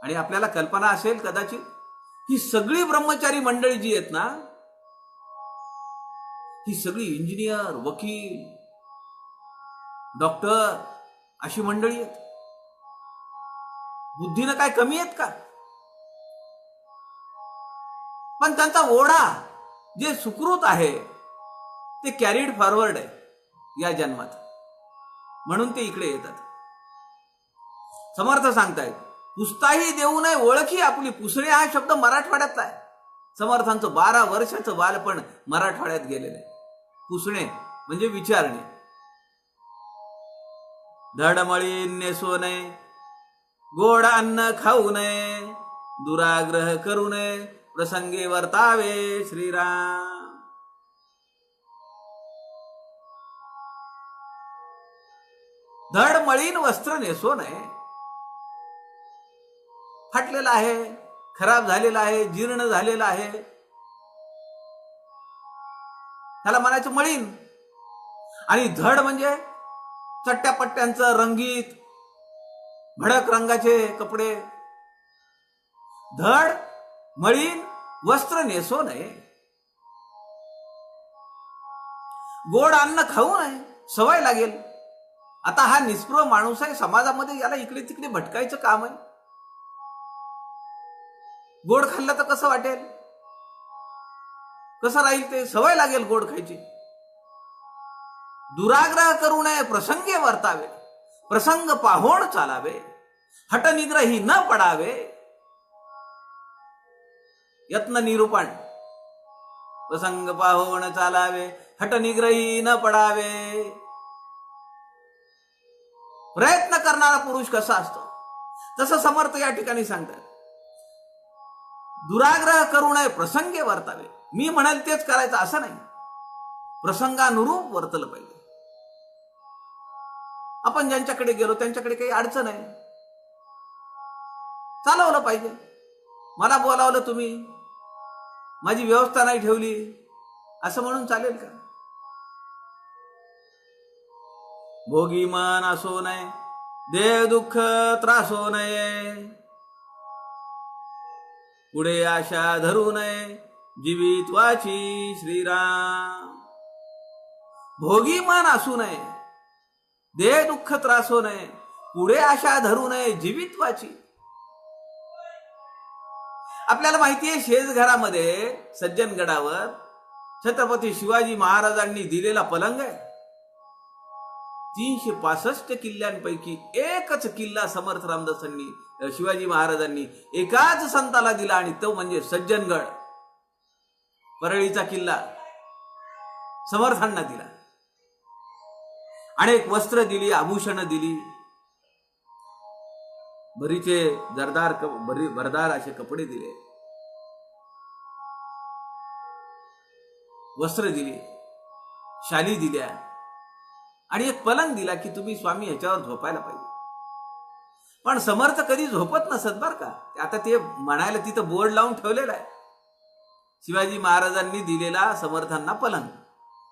Speaker 1: आणि आपल्याला कल्पना असेल कदाचित, ही सगळी ब्रह्मचारी मंडळी जी आहेत ना, ही सगळी इंजिनियर, वकील, डॉक्टर अशी मंडळी आहेत. बुद्धीनं काय कमी आहेत का? पण त्यांचा ओढा जे सुकृत आहे ते कॅरीड फॉरवर्ड आहे या जन्मात, म्हणून ते इकडे येतात. समर्थ सांगतायत, पुसताही देऊ नये ओळखी आपली. पुसणे हा शब्द मराठवाड्यातला आहे. समर्थांचं 12 वर्षाचं बालपण मराठवाड्यात गेलेलं आहे. पुसणे म्हणजे विचारणे. धडमळी नेसू नये, गोड अन्न खाऊ नये, दुराग्रह करू नये, प्रसंगी वर्तावे श्रीराम. धड मळीन वस्त्र नेसो नये. फाटलेला आहे, खराब झालेला आहे, जीर्ण झालेला आहे, त्याला म्हणायचं मळीन. आणि धड म्हणजे चट्ट्यापट्ट्यांचं रंगीत भडक रंगाचे कपडे. धड मळीन वस्त्र नेसो नये. गोड अन्न खाऊ नये, सवय लागेल. आता हा निस्पृह माणूस आहे, समाजामध्ये याला इकडे तिकडे भटकायचं काम आहे. गोड खाल्लं तर कसं वाटेल, कसं राहील, ते सवय लागेल गोड खायची. दुराग्रह करू नये, प्रसंगे वर्तावे. प्रसंग पाहोण चालावे, हटनिग्रही न पडावे. यत्न निरूपण. प्रसंग पाहोण चालावे, हटनिग्रही न पडावे. प्रयत्न करणारा पुरुष कसा असतो तसं समर्थ या ठिकाणी सांगतात. दुराग्रह करू नये, प्रसंगे वर्तावे. मी म्हणाल तेच करायचं असं नाही, प्रसंगानुरूप वर्तलं पाहिजे. आपण ज्यांच्याकडे गेलो त्यांच्याकडे काही अडचण आहे, चालवलं पाहिजे. मला बोलावलं तुम्ही, माझी व्यवस्था नाही ठेवली असं म्हणून चालेल का? भोगी मन असो नये, देह दुःख त्रासो नये. पुढे आशा धरू नये, जीवित्वाची श्रीराम. भोगी मन असू नये, देह दुःख त्रासो नये, पुढे आशा धरू नये, जीवित्वाची. आपल्याला माहितीये शेजघरामध्ये सज्जनगडावर छत्रपती शिवाजी महाराजांनी दिलेला पलंग आहे. 365 किल्ल्यांपैकी एकच किल्ला समर्थ रामदासांनी शिवाजी महाराजांनी एकाच संताला दिला, आणि तो म्हणजे सज्जनगड. परळीचा किल्ला समर्थांना दिला. अनेक वस्त्र दिली, आभूषणं दिली, भरीचे भरदार असे कपडे दिले, वस्त्र दिली, शाली दिल्या, आणि एक पलंग दिला की तुम्ही स्वामी ह्याच्यावर झोपायला पाहिजे. पण समर्थ कधी झोपत नसत बर का. आता ते म्हणायला तिथं बोर्ड लावून ठेवलेला आहे, शिवाजी महाराजांनी दिलेला समर्थांना पलंग.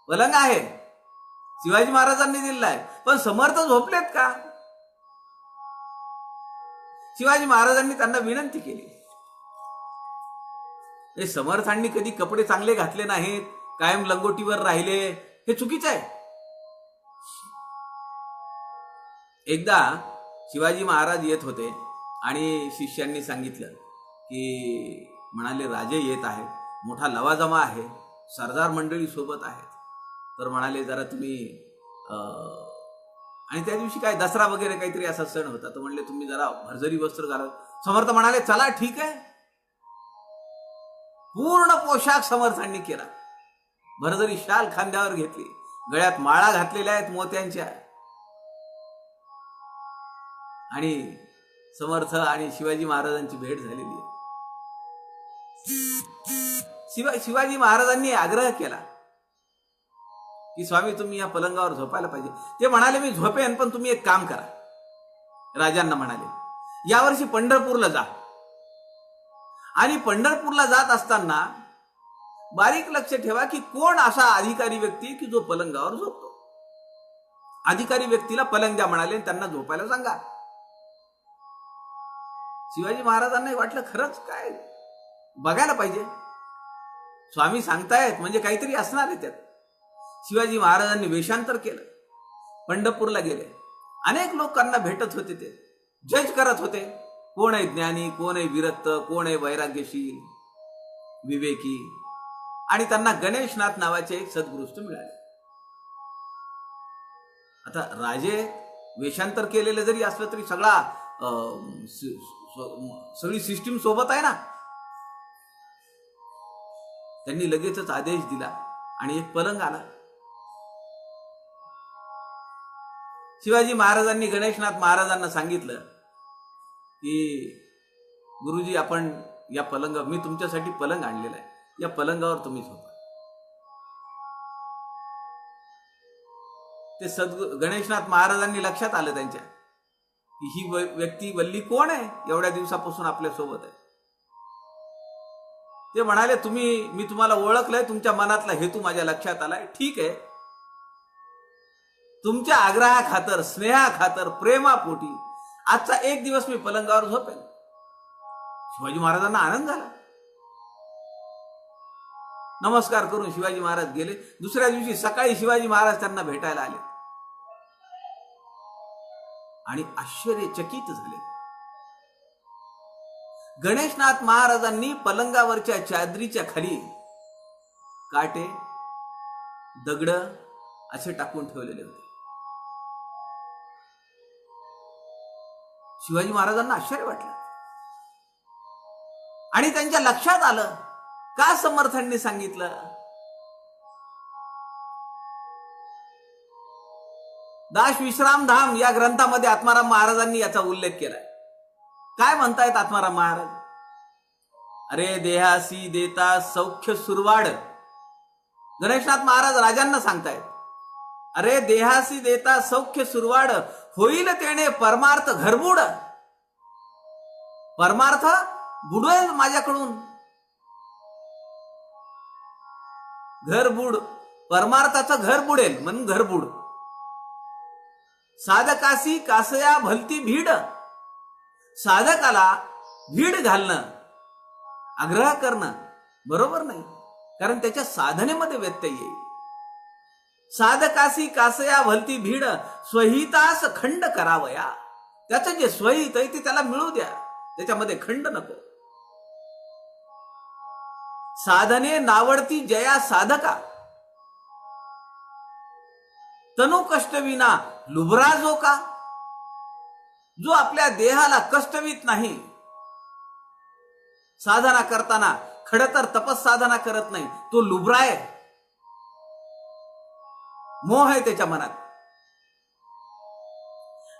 Speaker 1: पलंग आहे, शिवाजी महाराजांनी दिलेला आहे, पण समर्थ झोपलेत का? शिवाजी महाराजांनी त्यांना विनंती केली. हे समर्थांनी कधी कपडे चांगले घातले नाहीत, कायम लंगोटीवर राहिले, हे चुकीचं आहे. एकदा शिवाजी महाराज येत होते आणि शिष्यांनी सांगितलं की, म्हणाले राजे येत आहेत, मोठा लवाजमा आहे, सरदार मंडळी सोबत आहेत, तर म्हणाले जरा तुम्ही आणि त्या दिवशी काय दसरा वगैरे काहीतरी असा सण होता, तर म्हणले तुम्ही जरा भरजरी वस्त्र घाला. समर्थ म्हणाले चला ठीक आहे. पूर्ण पोशाख समर्थांनी केला, भरजरी शाल खांद्यावर घेतली, गळ्यात माळा घातलेल्या आहेत मोत्यांच्या, आणि समर्थ आणि शिवाजी महाराजांची भेट झालेली आहे. शिवाजी महाराजांनी आग्रह केला की स्वामी तुम्ही या पलंगावर झोपायला पाहिजे. ते म्हणाले मी झोपेन, पण तुम्ही एक काम करा. राजांना म्हणाले यावर्षी पंढरपूरला जा, आणि पंढरपूरला जात असताना बारीक लक्ष ठेवा की कोण असा अधिकारी व्यक्ती की जो पलंगावर झोपतो. अधिकारी व्यक्तीला पलंग द्या म्हणाले, त्यांना झोपायला सांगा. शिवाजी महाराजांना वाटलं खरंच काय बघायला पाहिजे, स्वामी सांगतायत म्हणजे काहीतरी असणार आहे त्यात. शिवाजी महाराजांनी वेषांतर केलं, पंढरपूरला गेले. अनेक लोकांना भेटत होते, ते जज करत होते, कोण आहे ज्ञानी, कोण आहे विरक्त, कोण आहे वैराग्यशील, विवेकी. आणि त्यांना गणेशनाथ नावाचे एक सद्गुरुस्थ मिळाले. आता राजे वेषांतर केलेले जरी असलं तरी सगळी सिस्टीम सोबत आहे ना. त्यांनी लगेचच आदेश दिला आणि एक पलंग आला. शिवाजी महाराजांनी गणेशनाथ महाराजांना सांगितलं की गुरुजी आपण या मी तुमच्यासाठी पलंग आणलेला आहे, या पलंगावर तुम्ही झोपा. ते गणेशनाथ महाराजांनी लक्षात आलं त्यांच्या की ही व्यक्ती वल्ली कोण आहे, एवढ्या दिवसापासून आपल्या सोबत आहे. ते म्हणाले, मी तुम्हाला ओळखलंय, तुमच्या मनातला हेतू माझ्या लक्षात आलाय. ठीक आहे, तुमच्या आग्रहा खातर, स्नेहा खातर, प्रेमापोटी आजचा एक दिवस मी पलंगावर झोपेन. शिवाजी महाराजांना आनंद झाला. नमस्कार करून शिवाजी महाराज गेले. दुसऱ्या दिवशी सकाळी शिवाजी महाराज त्यांना भेटायला आले आणि आश्चर्यचकित झाले. गणेशनाथ महाराजांनी पलंगावरच्या चादरीच्या खाली काटे, दगड असे टाकून ठेवलेले होते. शिवाजी महाराजांना आश्चर्य वाटलं आणि त्यांच्या लक्षात आलं का समर्थांनी सांगितलं. दास विश्राम धाम या ग्रंथामध्ये आत्माराम महाराजांनी याचा उल्लेख केलाय. काय म्हणतायत आत्माराम महाराज? अरे देहासी देता सौख्य सुरवाड. गणेशनाथ महाराज राजांना सांगतायत, अरे देहासी देता सौख्य सुरवाड, होईल तेने परमार्थ घरबुड. परमार्थ बुडेल माझ्याकडून, घर बुड, परमार्थाचं घर बुडेल म्हणून घर बुड. साधकासी कासया भलती भीड. साधकाला भीड घालणं, आग्रह करणं बरोबर नाही, कारण त्याच्या साधनेमध्ये व्यत्यय येईल. साधकासी कासया भलती भीड, स्वहितास खंड करावया. त्याचं जे स्वहित आहे ते त्याला मिळू द्या, त्याच्यामध्ये खंड नको. साधने नावडती जया साधका, तनु कष्टविना लुबरा जो का. जो आपल्या देहाला कष्टवीत नाही, साधना करताना खडं तर तपस साधना करत नाही, तो लुबरा आहे, मोह आहे त्याच्या मनात.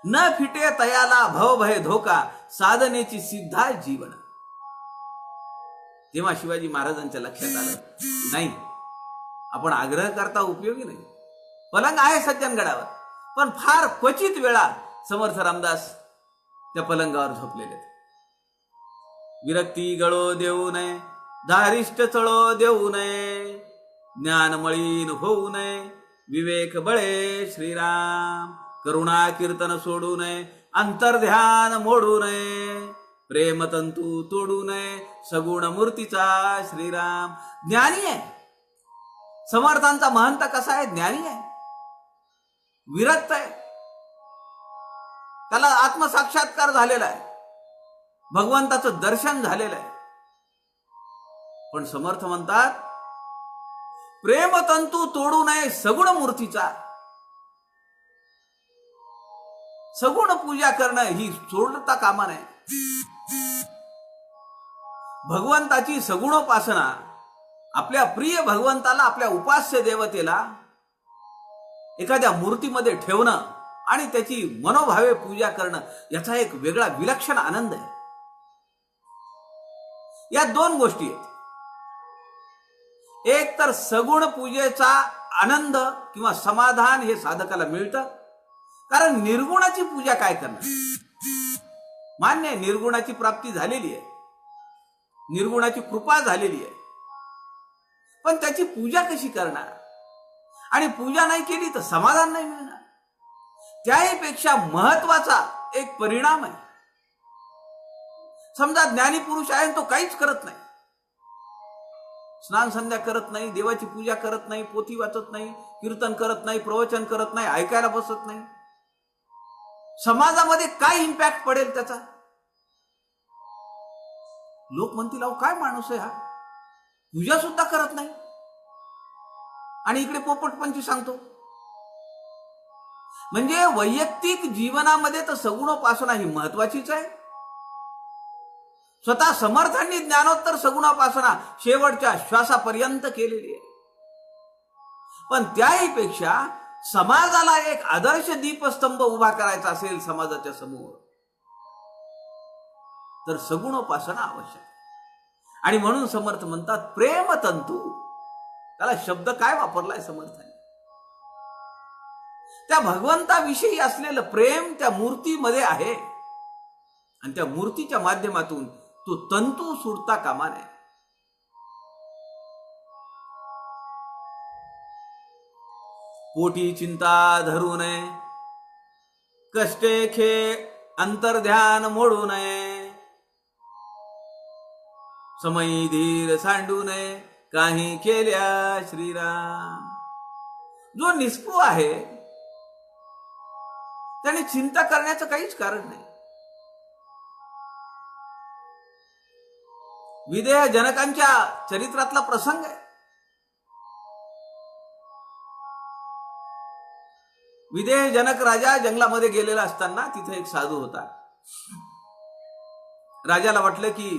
Speaker 1: न फिटे तयाला भव भय धोका, साधनेची सिद्धा जीवन. तेव्हा शिवाजी महाराजांच्या लक्षात आलं, नाही, आपण आग्रह करता उपयोगी नाही. पलंग आहे सज्जनगडावर, पण फार क्वचित वेळा समर्थ रामदास त्या पलंगावर झोपलेले. विरक्ती गळो देऊ नये, धारिष्ट चळो देऊ नये, ज्ञान मळीन होऊ नये, विवेक बळे श्रीराम. करुणा कीर्तन सोडू नये, अंतर्ध्यान मोडू नये, प्रेमतंतू तोडू नये, सगुण मूर्तीचा श्रीराम. ज्ञानी आहे समर्थांचा महंत. कसा आहे? ज्ञानी आहे, विरक्त आहे, त्याला आत्मसाक्षात्कार झालेला आहे, भगवंताचं दर्शन झालेलं आहे. पण समर्थ म्हणतात, प्रेमतंतू तोडू नये, सगुण मूर्तीचा. सगुण पूजा करणं ही सोडता कामा नये. भगवंताची सगुणोपासना, आपल्या प्रिय भगवंताला, आपल्या उपास्य देवतेला एखाद्या मूर्तीमध्ये ठेवणं आणि त्याची मनोभावे पूजा करणं, याचा एक वेगळा विलक्षण आनंद आहे. या दोन गोष्टी आहेत. एक तर सगुण पूजेचा आनंद किंवा समाधान हे साधकाला मिळतं, कारण निर्गुणाची पूजा काय करणार. मान्य आहे, निर्गुणाची प्राप्ती झालेली आहे, निर्गुणाची कृपा झालेली आहे, पण त्याची पूजा कशी करणार. आणि पूजा नाही केली तर समाधान नाही मिळणार. त्याहीपेक्षा महत्वाचा एक परिणाम आहे. समजा ज्ञानी पुरुष आहे, तो काहीच करत नाही, स्नान संध्या करत नाही, देवाची पूजा करत नाही, पोथी वाचत नाही, कीर्तन करत नाही, प्रवचन करत नाही, ऐकायला बसत नाही. समाजामध्ये काय इम्पॅक्ट पडेल त्याचा? लोक म्हणतील, अहो काय माणूस आहे हा, पूजा सुद्धा करत नाही आणि इकडे पोपटपंची सांगतो. म्हणजे वैयक्तिक जीवनामध्ये तर सगुणोपासना ही महत्वाचीच आहे. स्वतः समर्थांनी ज्ञानोत्तर सगुणोपासना शेवटच्या श्वासापर्यंत केलेली आहे. पण त्याहीपेक्षा समाजाला एक आदर्श दीपस्तंभ उभा करायचा असेल समाजाच्या समोर, तर सगुणोपासना आवश्यक. आणि म्हणून समर्थ म्हणतात प्रेमतंतू. त्याला शब्द काय वापरलाय समर्थांनी, त्या भगवंताविषयी असलेलं प्रेम त्या मूर्तीमध्ये आहे आणि त्या मूर्तीच्या माध्यमातून तो तंतू सुटता कामा नये. पोटी चिंता धरू नये, कष्टे खे अंतर्ध्यान मोडू नये, समयी धीर सांडू नये, काही केल्या श्रीराम. जो निस्पृह आहे त्याने चिंता करण्याचं काहीच कारण नाही. विदेह जनकांच्या चरित्रातला प्रसंग आहे. विदेह जनक राजा जंगलामध्ये गेलेला असताना तिथे एक साधू होता. राजाला वाटलं की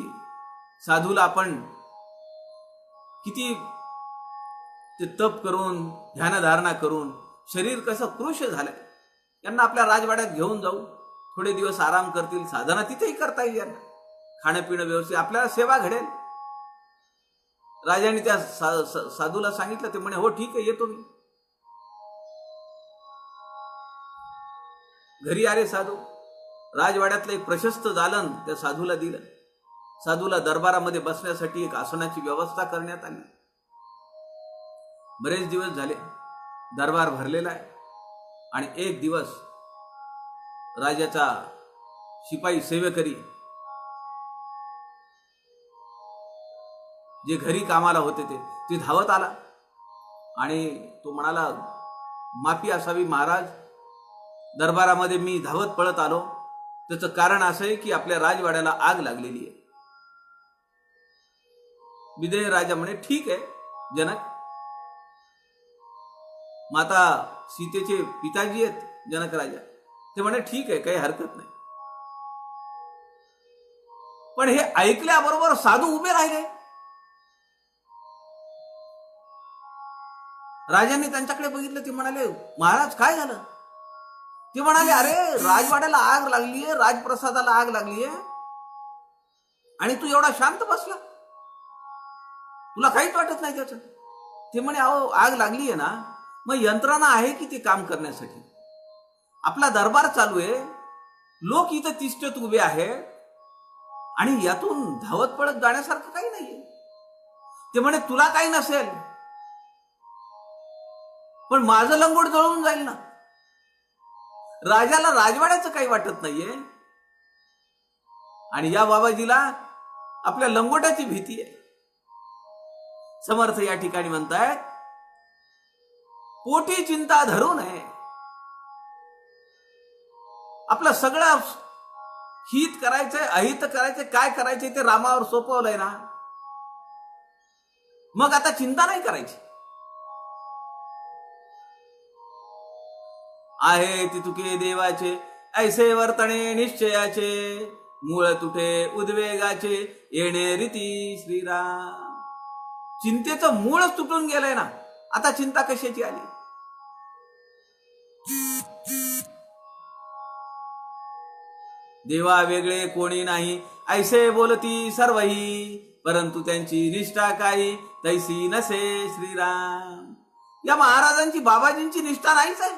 Speaker 1: साधूला आपण किती ते तप करून ध्यानधारणा करून शरीर कसं कृश झालंय, यांना आपल्या राजवाड्यात घेऊन जाऊ, थोडे दिवस आराम करतील, साधना तिथेही करता येईल, यांना खाणं पिणं व्यवस्थित, आपल्याला सेवा घडेल. राजाने त्या साधूला सांगितलं. ते म्हणे हो ठीक आहे, येतो मी. घरी आले साधू. राजवाड्यातलं एक प्रशस्त दालन त्या साधूला दिलं. साधूला दरबारामध्ये बसण्यासाठी एक आसनाची व्यवस्था करण्यात आली. बरेच दिवस झाले, दरबार भरलेला आहे आणि एक दिवस राजाचा शिपाई सेवेकरी जे घरी कामाला होते ते धावत आला आणि तो म्हणाला, माफी असावी महाराज, दरबारामध्ये मी धावत पळत आलो, त्याचं कारण असं आहे की आपल्या राजवाड्याला आग लागलेली आहे. विदेह राजा म्हणे ठीक आहे जनक, माता सीतेचे पिताजी आहेत जनक राजा. ते म्हणे ठीक आहे, काही हरकत नाही. पण हे ऐकल्याबरोबर साधू उभे राहिले. राजांनी त्यांच्याकडे बघितलं. ते म्हणाले, महाराज काय झालं? ते म्हणाले, अरे राजवाड्याला आग लागलीये, राजप्रसादाला आग लागलीये आणि तू एवढा शांत बसला, तुला काहीच वाटत नाही त्याचं? ते म्हणे, अहो आग लागलीये ना, मग यंत्रणा आहे की ते काम करण्यासाठी. आपला दरबार चालू आहे, लोक इथं तिष्ठत उभे आहेत आणि यातून धावत पळत जाण्यासारखं काही नाहीये. ते म्हणे, तुला काही नसेल पण माझं लंगोट जळून जाईल ना. राजाला राजवाड्याचं काही वाटत नाहीये आणि या बाबाजीला आपल्या लंगोटाची भीती आहे. समर्थ या ठिकाणी म्हणतायत, पोटी चिंता धरू नये. आपलं सगळं हित करायचंय, अहित करायचंय, काय करायचंय ते रामावर सोपवलंय ना, मग आता चिंता नाही करायची. आहे ती तुके देवाचे, ऐसे वर्तणे निश्चयाचे, मूळ तुठे उद्वेगाचे, येणे रीती श्रीराम. चिंतेचं मूळच तुटून गेलंय ना, आता चिंता कशाची आली? देवा वेगळे कोणी नाही, ऐसे बोलती सर्वही, परंतु त्यांची निष्ठा काही तैसी नसे श्रीराम. या महाराजांची बाबाजींची निष्ठा नाहीच आहे,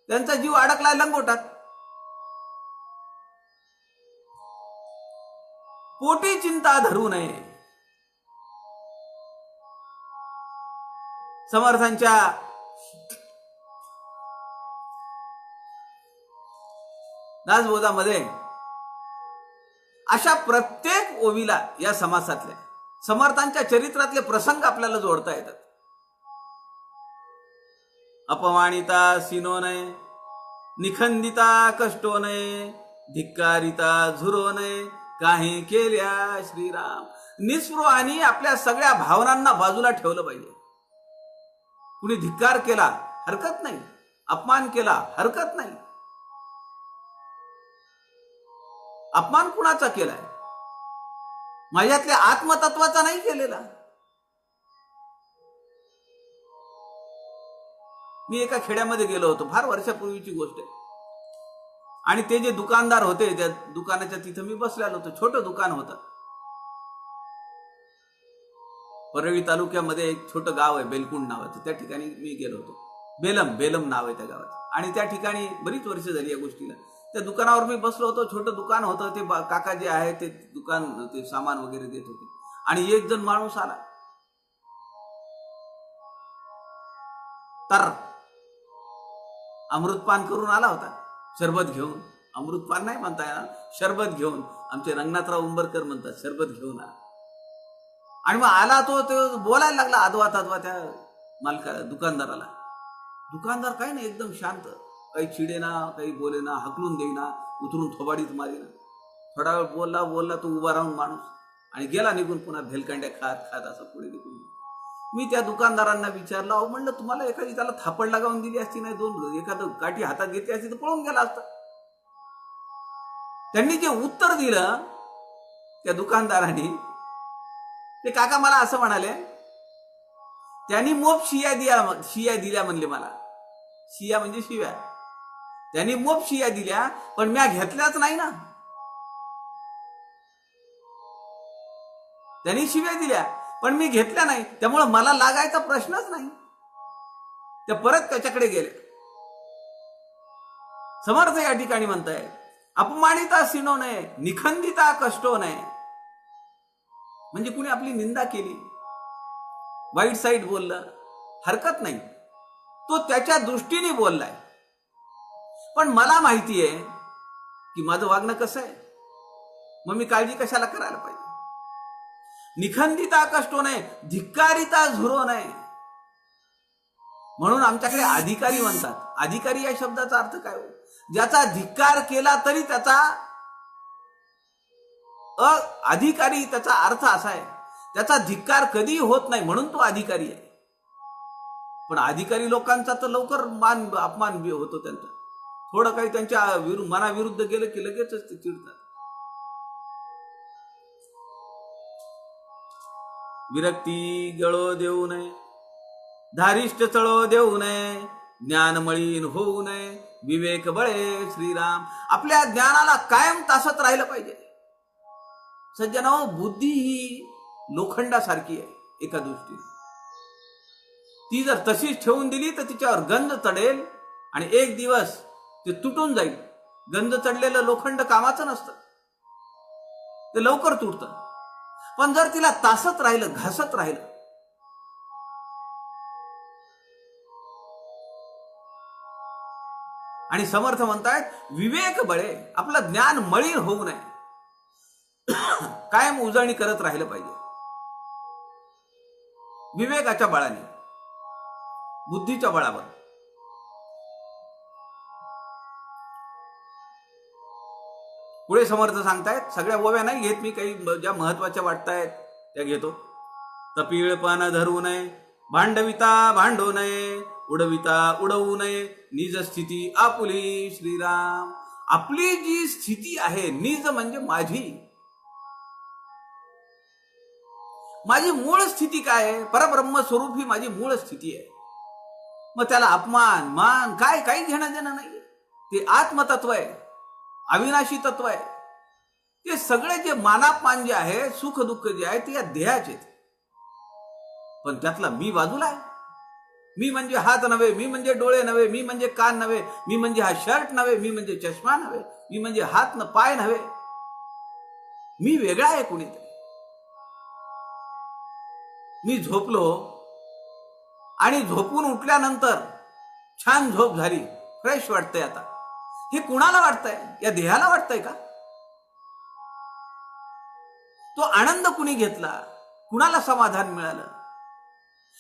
Speaker 1: त्यांचा जीव अडकलाय लंगोटात. पोटी चिंता धरू नये. समर्थांच्या दासबोधामध्ये अशा प्रत्येक ओवीला या समासातल्या समर्थांच्या चरित्रातले प्रसंग आपल्याला जोडता येतात. अपमानिता सिनो नये, निखंदिता कष्टो नये, धिक्कारिता झुरो नये, काही केल्या श्रीराम. निस्पृहाने आपल्या सगळ्या भावनांना बाजूला ठेवलं पाहिजे. कुणी धिक्कार केला हरकत नाही, अपमान केला हरकत नाही. अपमान कुणाचा केलाय? माझ्यातल्या आत्मतत्वाचा नाही केलेला. मी एका खेड्यामध्ये गेलो होतो, फार वर्षापूर्वीची गोष्ट आहे. आणि ते जे दुकानदार होते त्या दुकानाच्या तिथं मी बसलेलो होतो. छोटं दुकान होतं. परळी तालुक्यामध्ये एक छोटं गाव आहे बेलकुंड नावाचं, त्या ठिकाणी मी गेलो होतो. बेलम बेलम नाव आहे त्या गावाचं. आणि त्या ठिकाणी बरीच वर्ष झाली या गोष्टीला. त्या दुकानावर मी बसलो होतो. छोटं दुकान होतं ते. काका जे आहे ते दुकान ते सामान वगैरे देत होते. आणि एक जण माणूस आला तर अमृतपान करून आला होता, शरबत घेऊन. अमृतपान नाही म्हणता येणार, शरबत घेऊन. आमचे रंगनाथराव उंबरकर म्हणतात शरबत घेऊन आला. आणि मग आला तो बोलायला लागला आदवा तादवा त्या दुकानदाराला. दुकानदार काही नाही, एकदम शांत, काही चिडेना, काही बोलेना, हकलून देईना, उतरून थोबाडीत मारेना. थोडा वेळ बोलला बोलला तो उभा राहून माणूस आणि गेला निघून. पुन्हा भेलकांड्या खात खात असं पुढे निघून. मी त्या दुकानदारांना विचारलं, अहो म्हणलं तुम्हाला एखादी त्याला थापड लगावून दिली असती नाही, दोन एखादं काठी हातात घेतली असती तर पळून गेला असता. त्यांनी जे उत्तर दिलं त्या दुकानदारांनी, ते काका मला असं म्हणाले, त्यांनी मोप शिया दिल्या म्हणले मला. शिया म्हणजे शिव्या. त्यांनी मोप शिया दिल्या पण म्या घेतल्याच नाही ना. त्यांनी शिव्या दिल्या पण मी घेतल्या नाही, त्यामुळे मला लागायचा प्रश्नच नाही. ते परत त्याच्याकडे गेले. समर्थ या ठिकाणी म्हणताय, अपमानिता सिनो नये, निखंदिता कष्टो नये. म्हणजे कुणी आपली निंदा केली, वाईट साईड बोललं, हरकत नाही, तो त्याच्या दृष्टीने बोललाय. पण मला माहिती आहे की माझं वागणं कसं आहे, मग मी काळजी कशाला करायला पाहिजे. निखंदिता कष्टो नये, धिक्कारिता झुरो नये. म्हणून आमच्याकडे अधिकारी म्हणतात. अधिकारी या शब्दाचा अर्थ काय हो? ज्याचा धिक्कार केला तरी त्याचा अधिकारी, त्याचा अर्थ असा आहे त्याचा धिक्कार कधी होत नाही, म्हणून तो अधिकारी आहे. पण अधिकारी लोकांचा तर लवकर अपमान होतो त्यांचा. थोडं काही त्यांच्या मनाविरुद्ध गेलं की लगेचच ते चिडतात. विरक्ती गळो देऊ नये, धारिष्ट चळो देऊ नये, ज्ञान मळीन होऊ नये, विवेक बळे श्रीराम. आपल्या ज्ञानाला कायम तासत राहिलं पाहिजे. सज्जनो, बुद्धी ही लोखंडासारखी आहे एका दृष्टीने. ती जर तशीच ठेवून दिली तर तिच्यावर गंज चढेल आणि एक दिवस ते तुटून जाईल. गंज चढलेलं लोखंड कामाचं नसतं, ते लवकर तुटतं. पण जर तिला तासत राहिलं, घासत राहिलं, आणि समर्थ म्हणतायत विवेक बळे, आपलं ज्ञान मळीन होऊ नये, कायम उजळणी करत राहिलं पाहिजे. विवेकाच्या बळाने, बुद्धीच्या बळावर. पुढे समर्थ सांगतायत, सगळ्या ओव्या नाही घेत मी, काही ज्या महत्वाच्या वाटतायत त्या घेतो. तपीळपण धरू नये, भांडविता भांडू नये, उडविता उडवू नये, निज स्थिती आपुली श्रीराम. आपली जी स्थिती आहे, निज म्हणजे माझी मूळ स्थिती काय आहे? परब्रह्म स्वरूप ही माझी मूळ स्थिती आहे. मग त्याला अपमान मान काय काही घेणं देणं नाही. ते आत्मतत्व आहे, अविनाशी तत्व आहे. ते सगळे जे मानापमान जे आहे, सुख दुःख जे आहे, ते या देहाचे. पण त्यातला मी बाजूला आहे. मी म्हणजे हात नव्हे, मी म्हणजे डोळे नव्हे, मी म्हणजे कान नव्हे, मी म्हणजे हा शर्ट नव्हे, मी म्हणजे चष्मा नव्हे, मी म्हणजे हात पाय नव्हे. मी वेगळा आहे कुणीतरी. मी झोपलो आणि झोपून उठल्यानंतर छान झोप झाली, फ्रेश वाटतंय. आता हे कुणाला वाटतंय? या देहाला वाटतंय का? तो आनंद कुणी घेतला? कुणाला समाधान मिळालं?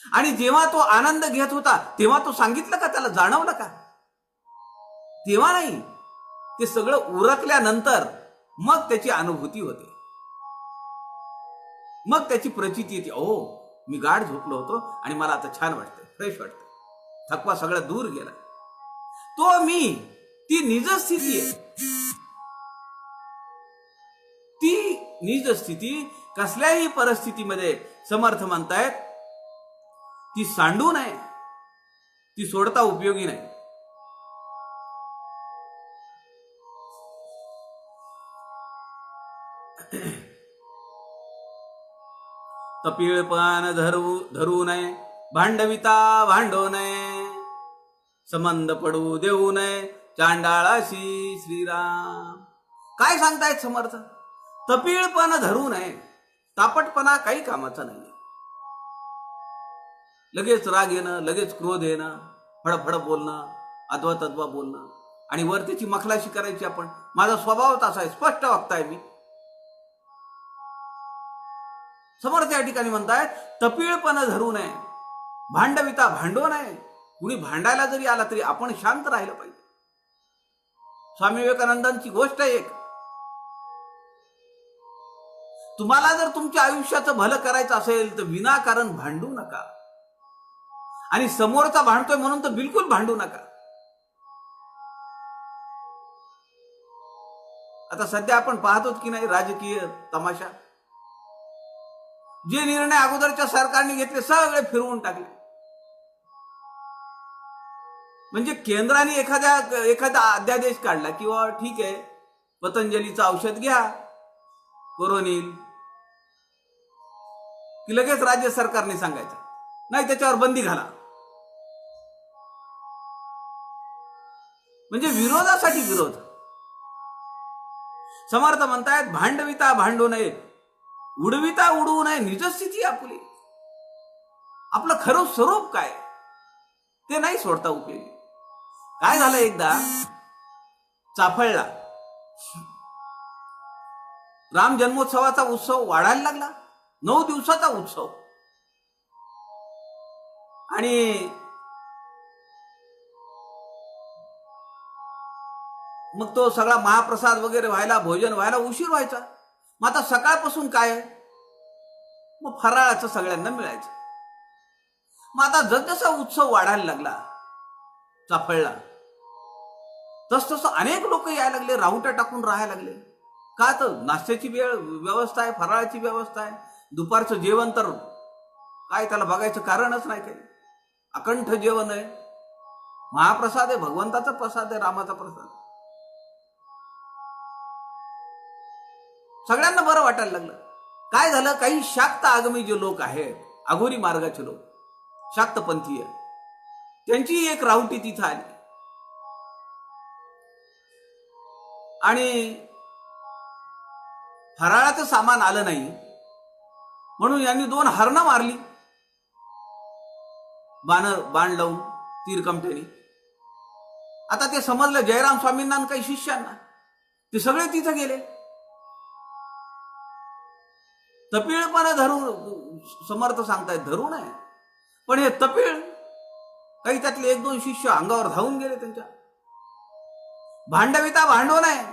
Speaker 1: आणि जेव्हा तो आनंद घेत होता तेव्हा तो सांगितलं का? त्याला जाणवलं का? तेव्हा नाही. ते सगळं उरकल्यानंतर मग त्याची अनुभूती होते, मग त्याची प्रचिती येते. ओ, मी गाढ झोपलो होतो आणि मला आता छान वाटतंय, फ्रेश वाटतंय, थकवा सगळा दूर गेला. तो मी, ती निज स्थिती आहे. ती निज स्थिती कसल्याही परिस्थितीमध्ये समर्थ म्हणतायत ती सांडू नये, ती सोडता उपयोगी नाही. तपीळपण धरू नये, भांडविता भांडू नये. संबंध पडू देऊ नये चांडाळाशी श्रीराम. काय सांगतायत समर्थ? तपीळपण धरू नये. तापटपणा काही कामाचा नाही. लगेच राग येणं, लगेच क्रोध येणं, फडफड बोलणं, अद्वा तद्वा बोलणं आणि वर त्याची मखलाशी करायची. आपण माझा स्वभावच असा आहे, स्पष्ट वागताय मी. समर्थ या ठिकाणी म्हणतायत तपीळपण धरू नये, भांडविता भांडू नये. कुणी भांडायला जरी आला तरी आपण शांत राहिलं पाहिजे. स्वामी विवेकानंदांची गोष्ट एक, तुम्हाला जर तुमच्या आयुष्याचं भलं करायचं असेल तर विनाकारण भांडू नका. आणि समोरचा भांडतोय म्हणून तर बिलकुल भांडू नका. आता सध्या आपण पाहतोत की नाही राजकीय तमाशा. जे निर्णय अगोदरच्या सरकारने घेतले सगळे फिरवून टाकले. म्हणजे केंद्राने एखादा अध्यादेश काढला किंवा ठीक आहे पतंजलीचं औषध घ्या कोरोनिल, की लगेच राज्य सरकारने सांगायचं नाही त्याच्यावर बंदी घाला. म्हणजे विरोधासाठी विरोध. समर्थ म्हणतायत भांडविता भांडू नये, उडविता उडवू नये निजस्थिती आपली. आपलं खरं स्वरूप काय ते नाही सोडता उपयोगी. काय झालं एकदा चाफळला राम जन्मोत्सवाचा उत्सव वाढायला लागला. 9 दिवसाचा उत्सव. आणि मग तो सगळा महाप्रसाद वगैरे व्हायला, भोजन व्हायला उशीर व्हायचा. मग आता सकाळपासून काय आहे, मग फराळाचं सगळ्यांना मिळायचं. मग आता जसजसा उत्सव वाढायला लागला चाफळला तसतसं अनेक लोक यायला लागले, राहुट्या टाकून राहायला लागले. का तर नाश्त्याची व्यवस्था आहे, फराळाची व्यवस्था आहे, दुपारचं जेवण तर काय त्याला बघायचं कारणच नाही. काही अकंठ जेवण आहे, महाप्रसाद आहे, भगवंताचा प्रसाद आहे, रामाचा प्रसाद. सगळ्यांना बरं वाटायला लागलं. काय झालं, काही शाक्त आगमी जे लोक आहेत, अघोरी मार्गाचे लोक, शाक्तपंथीय, त्यांची एक राहुटी तिथं आली. आणि फराळाचं सामान आलं नाही म्हणून यांनी 2 हरणं मारली बाण लावून तीरकमठ्याने. आता ते समजलं जयराम स्वामींना काही शिष्यांना, ते सगळे तिथं गेले. तपीळपणा धरून समर्थ सांगतायत धरू नये. पण हे तपीळ काही त्यातले 1-2 शिष्य अंगावर धावून गेले त्यांच्या. भांडविता भांडू नये.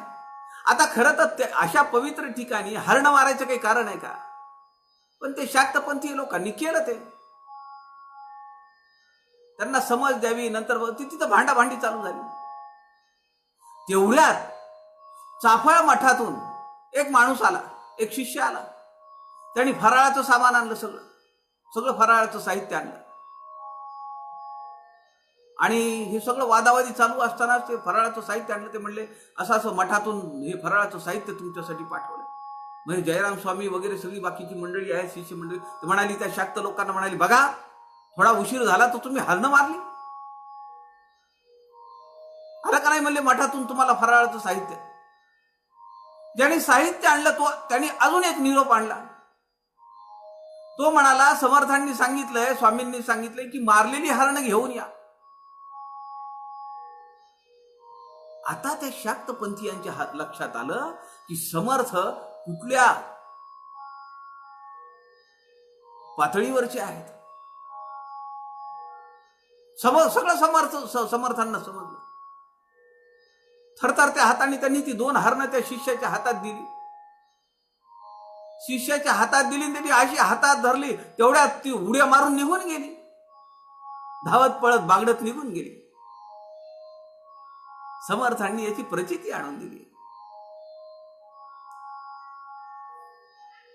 Speaker 1: आता खरं तर अशा पवित्र ठिकाणी हरण मारायचं काही कारण आहे का? पण ते शाक्तपंथी लोकांनी केलं. ते त्यांना समज द्यावी, नंतर तिथं भांडाभांडी चालू झाली. तेवढ्यात चाफळ मठातून एक माणूस आला, एक शिष्य आला. त्यांनी फराळाचं सामान आणलं, सगळं फराळाचं साहित्य आणलं. आणि हे सगळं वादावादी चालू असताना ते फराळाचं साहित्य आणलं. ते म्हणले असं असं मठातून हे फराळाचं साहित्य तुमच्यासाठी पाठवलं. म्हणजे जयराम स्वामी वगैरे सगळी बाकीची मंडळी आहे, शिष्य मंडळी, ते म्हणाली त्या शाक्त लोकांना म्हणाली, बघा थोडा उशीर झाला तर तुम्ही हरणं मारली. आलं का नाही म्हणले मठातून तुम्हाला फराळाचं साहित्य. ज्यांनी साहित्य आणलं त्यांनी अजून एक निरोप आणला. तो म्हणाला समर्थांनी सांगितलंय, स्वामींनी सांगितलंय की मारलेली हरणं घेऊन या. आता त्या शाक्तपंथीयांच्या लक्षात आलं की समर्थ कुठल्या पातळीवरचे आहेत. सगळं समर्थांना समजलं. थरथरत्या हाताने त्यांनी ती 2 हरणं त्या शिष्याच्या हातात दिली. शिष्याच्या हातात दिली, त्यांनी अशी हातात धरली, तेवढ्यात ती उड्या मारून निघून गेली. धावत पळत बागडत निघून गेली. समर्थांनी याची प्रचिती आणून दिली.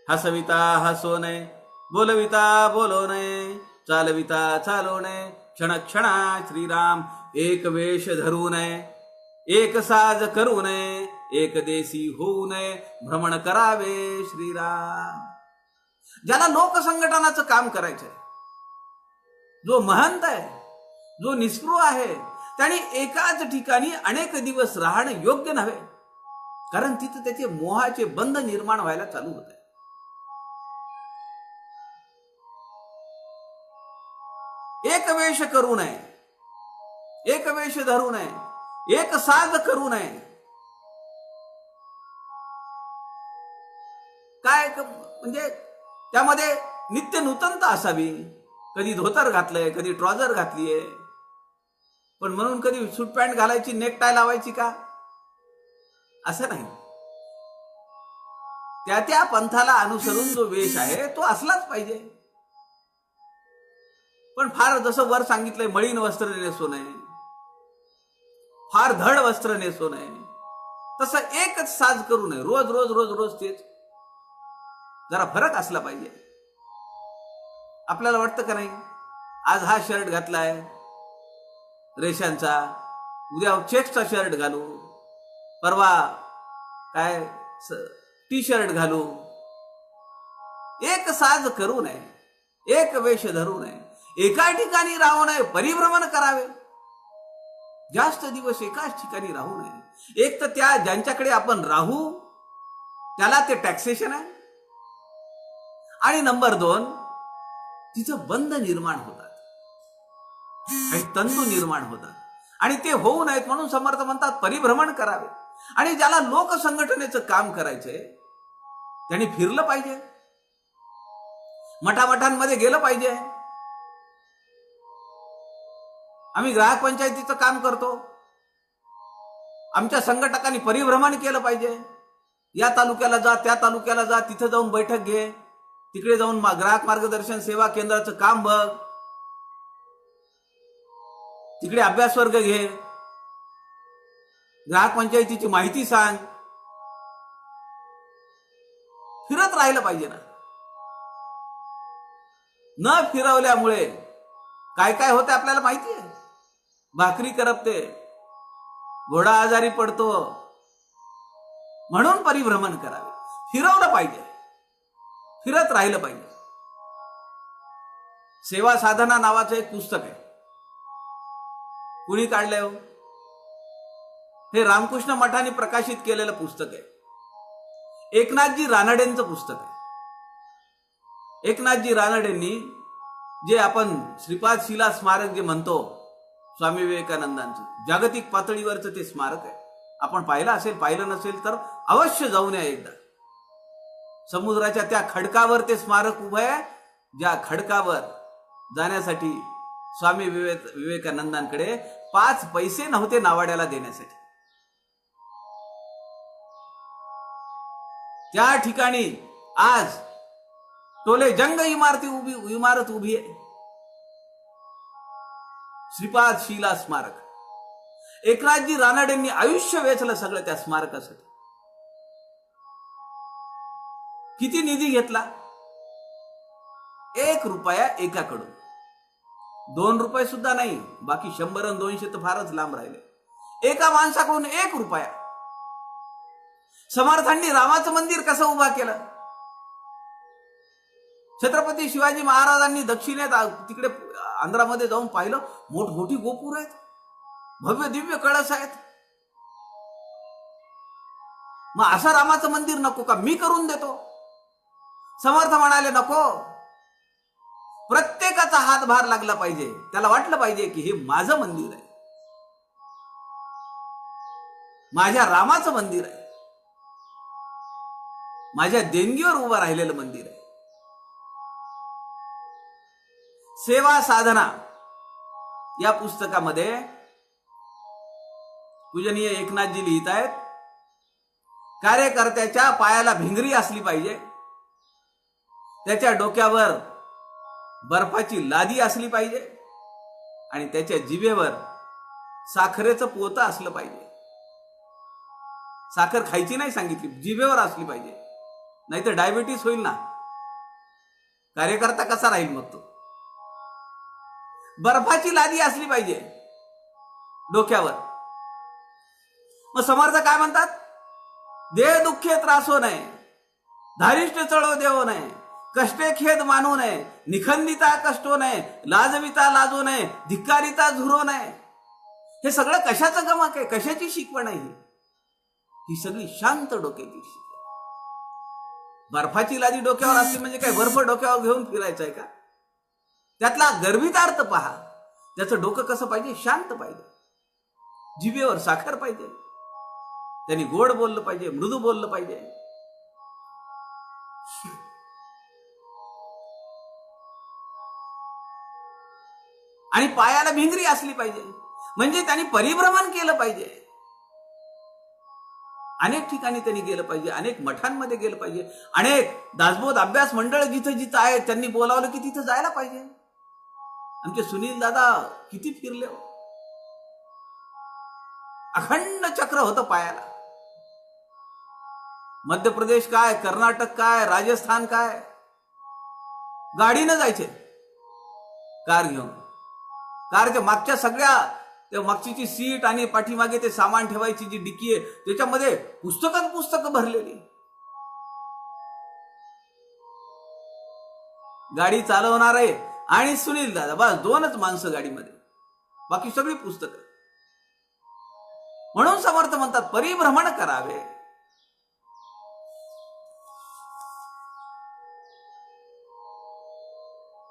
Speaker 1: हसविता हसो नये, बोलविता बोलो नये, चालविता चालो नये, क्षणक्षणा श्रीराम. एक वेश धरू नये, एक साज करू नये, एक देशी होऊ नये, भ्रमण करावे श्रीराम. ज्याला लोकसंघटनाचं काम करायचंय, जो महंत आहे, जो निस्पृह आहे, त्याने एकाच ठिकाणी अनेक दिवस राहणं योग्य नव्हे, कारण तिथं त्याचे मोहाचे बंध निर्माण व्हायला चालू होत आहे. एक वेश करू नये, एक वेश धरू नये, एक साज करू नये. काय म्हणजे त्यामध्ये नित्य नूतनता असावी. कधी धोतर घातलंय, कधी ट्रॉझर घातलीये, पण म्हणून कधी सूट पॅन्ट घालायची, नेकटाय लावायची का? असं नाही. त्या त्या पंथाला अनुसरून जो वेश आहे तो असलाच पाहिजे. पण फार जसं वर सांगितलंय, मळीन वस्त्र नेसू नये, फार धड वस्त्र नेसू नये, तसं एकच साज करू नये. रोज रोज रोज रोज तेच. जरा फरक असला पाहिजे. आपल्याला वाटतं का नाही, आज हा शर्ट घातलाय रेशांचा, उद्या चेक्सचा शर्ट घालू, परवा काय टी शर्ट घालू. एक साज करू नये, एक वेश धरू नये, एका ठिकाणी राहू नये, परिभ्रमण करावे. जास्त दिवस एकाच ठिकाणी राहू नये. एक तर त्या ज्यांच्याकडे आपण राहू त्याला ते टॅक्सेशन आहे, आणि नंबर 2 तिचं बंध निर्माण होतात, काही तंतू निर्माण होतात, आणि ते होऊ नयेत म्हणून समर्थ म्हणतात परिभ्रमण करावे. आणि ज्याला लोक संघटनेचं काम करायचंय त्यांनी फिरलं पाहिजे, मठामठांमध्ये गेलं पाहिजे. आम्ही ग्राहक पंचायतीचं काम करतो, आमच्या संघटकांनी परिभ्रमण केलं पाहिजे. या तालुक्याला जा, त्या तालुक्याला जा, तिथं जाऊन बैठक घे, तिकडे जाऊन ग्राहक मार्गदर्शन सेवा केंद्राचं काम बघ, तिकडे अभ्यास वर्ग घे, ग्राहक पंचायतीची माहिती सांग. फिरत राहिलं पाहिजे ना. न फिरवल्यामुळे काय काय होते आपल्याला माहिती आहे. भाकरी करपते, घोडा आजारी पडतो. म्हणून परिभ्रमण करावे, फिरवलं पाहिजे, फिरत राहिलं पाहिजे. सेवा साधना नावाचं एक पुस्तक आहे. कुणी काढलंय हो? हे रामकृष्ण मठाने प्रकाशित केलेलं पुस्तक आहे. एकनाथजी रानडेंचं पुस्तक आहे. एकनाथजी रानडेंनी जे आपण श्रीपाद शिला स्मारक जे म्हणतो स्वामी विवेकानंदांचं, जागतिक पातळीवरचं ते स्मारक आहे. आपण पाहिलं असेल, पाहिलं नसेल तर अवश्य जाऊन या एकदा. समुद्राच्या त्या खडकावर ते स्मारक उभं आहे, ज्या खडकावर जाण्यासाठी स्वामी विवेकानंदांकडे 5 पैसे नव्हते नावाड्याला देण्यासाठी. त्या ठिकाणी आज टोले जंग इमारत उभी आहे, श्रीपाद शिला स्मारक. एकनाथजी रानडेंनी आयुष्य वेचलं सगळं त्या स्मारकासाठी. किती निधी घेतला? 1 रुपया एकाकडून, 2 रुपये सुद्धा नाही, बाकी 100 आणि 200 तर फारच लांब राहिले. एका माणसाकडून 1 रुपया. समर्थांनी रामाचं मंदिर कसं उभा केलं? छत्रपती शिवाजी महाराजांनी दक्षिणेत तिकडे आंध्रामध्ये जाऊन पाहिलं, मोठमोठी गोपूर आहेत, भव्य दिव्य कळस आहेत. मग असं रामाचं मंदिर नको का? मी करून देतो. समर्थ म्हणाले नको, प्रत्येकाचा हातभार लागला पाहिजे. त्याला वाटलं पाहिजे की हे माझं मंदिर आहे, माझ्या रामाचं मंदिर आहे, माझ्या देणगीवर उभं राहिलेलं मंदिर आहे. सेवा साधना या पुस्तकामध्ये पूजनीय एकनाथजी लिहित आहेत, कार्यकर्त्याच्या पायाला भिंगरी असली पाहिजे, त्याच्या डोक्यावर बर्फाची लादी असली पाहिजे, आणि त्याच्या जिभेवर साखरेचं पोतं असलं पाहिजे. साखर खायची नाही सांगितली, जिभेवर असली पाहिजे, नाहीतर डायबिटीस होईल ना. कार्यकर्ता कसा राहील मग तो? बर्फाची लादी असली पाहिजे डोक्यावर. मग समर्थ काय म्हणतात? देह दुःखे त्रासो नये, धारिष्ट चळो देवो नये, कष्टे खेद मानू नये, निखंदिता कष्टो नये, लाजविता लाजो नये, धिक्कारिता झुरो नये. हे सगळं कशाचं गमक आहे, कशाची शिकवण आहे ही सगळी शांत डोक्याची शिकवण. बर्फाची लादी डोक्यावर असते म्हणजे काय बर्फ डोक्यावर घेऊन फिरायचं आहे का? त्यातला गर्भितार्थ पहा. त्याचं डोकं कसं पाहिजे? शांत पाहिजे, जिभेवर साखर पाहिजे, त्यांनी गोड बोललं पाहिजे, मृदू बोललं पाहिजे. आणि पायाला भिंगरी असली पाहिजे, म्हणजे त्यांनी परिभ्रमण केलं पाहिजे. अनेक ठिकाणी त्यांनी गेलं पाहिजे, अनेक मठांमध्ये गेलं पाहिजे, अनेक दासबोध अभ्यास मंडळ जिथं जिथं आहेत त्यांनी बोलावलं की तिथं जायला पाहिजे. आमचे सुनील दादा किती फिरले हो. अखंड चक्र होतं पायाला. मध्य प्रदेश काय, कर्नाटक काय, राजस्थान काय, गाडीनं जायचे, कार घेऊन. कारच्या मागच्या सगळ्या त्या मागची सीट आणि पाठीमागे ते सामान ठेवायची जी डिकी आहे त्याच्यामध्ये पुस्तकं भरलेली. गाडी चालवणार आहे आणि सुनील दादा, बस दोनच माणसं गाडीमध्ये, बाकी सगळी पुस्तकं. म्हणून समर्थ म्हणतात परिभ्रमण करावे.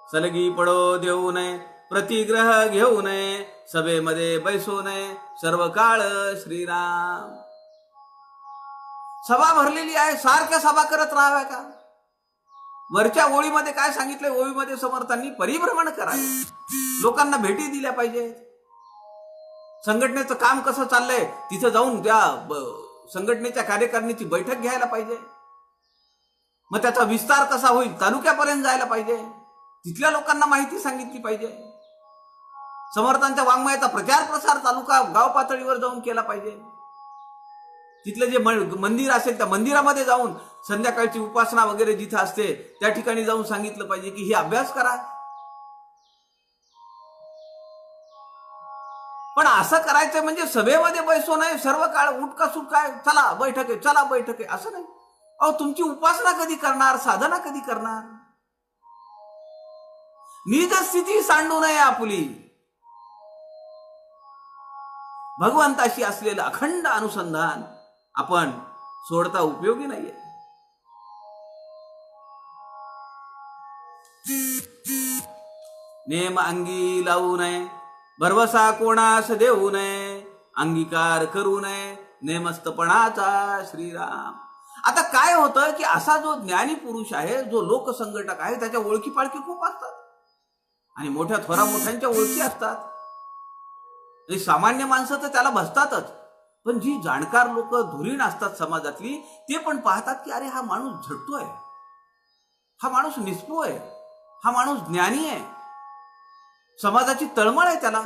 Speaker 1: सलगी पडो देऊ नये, प्रतिग्रह घेऊ नये, सभेमध्ये बैसू नये, सर्व काळ श्रीराम. सभा भरलेली आहे, सारख्या सभा करत राहाव्या का? वरच्या ओळीमध्ये काय सांगितलंय? ओळीमध्ये समर्थांनी परिभ्रमण करावे, लोकांना भेटी दिल्या पाहिजेत, संघटनेचं काम कसं चाललंय तिथं जाऊन त्या संघटनेच्या कार्यकारिणीची बैठक घ्यायला पाहिजे. मग त्याचा विस्तार कसा होईल तालुक्यापर्यंत जायला पाहिजे, तिथल्या लोकांना माहिती सांगितली पाहिजे. समर्थांच्या वाङ्मयाचा प्रचार प्रसार तालुका गाव पातळीवर जाऊन केला पाहिजे. तिथलं जे मंदिर असेल त्या मंदिरामध्ये जाऊन संध्याकाळची उपासना वगैरे जिथं असते त्या ठिकाणी जाऊन सांगितलं पाहिजे की हे अभ्यास करा. पण असं करायचं म्हणजे सभेमध्ये बैसू नये, सर्व काळ उठका सुटका, चला बैठक आहे, चला बैठक आहे, असं नाही. अहो, तुमची उपासना कधी करणार, साधना कधी करणार? निज स्थिती सांडू नये आपली. भगवंताशी असलेलं अखंड अनुसंधान आपण सोडता उपयोगी नाहीये. नेम अंगी लावू नये, भरवसा कोणास देऊ नये, अंगीकार करू नये नेमस्तपणाचा श्रीराम. आता काय होतं की असा जो ज्ञानी पुरुष आहे, जो लोकसंघटक आहे, त्याच्या ओळखी पाळखी खूप असतात आणि मोठ्या थोरा मोठ्यांच्या ओळखी असतात. सामान्य माणसं तर त्याला भसतातच, पण जी जाणकार लोक धुरीण असतात समाजातली ते पण पाहतात की अरे हा माणूस झटतोय, हा माणूस निस्पृह आहे, हा माणूस ज्ञानी आहे, समाजाची तळमळ आहे त्याला,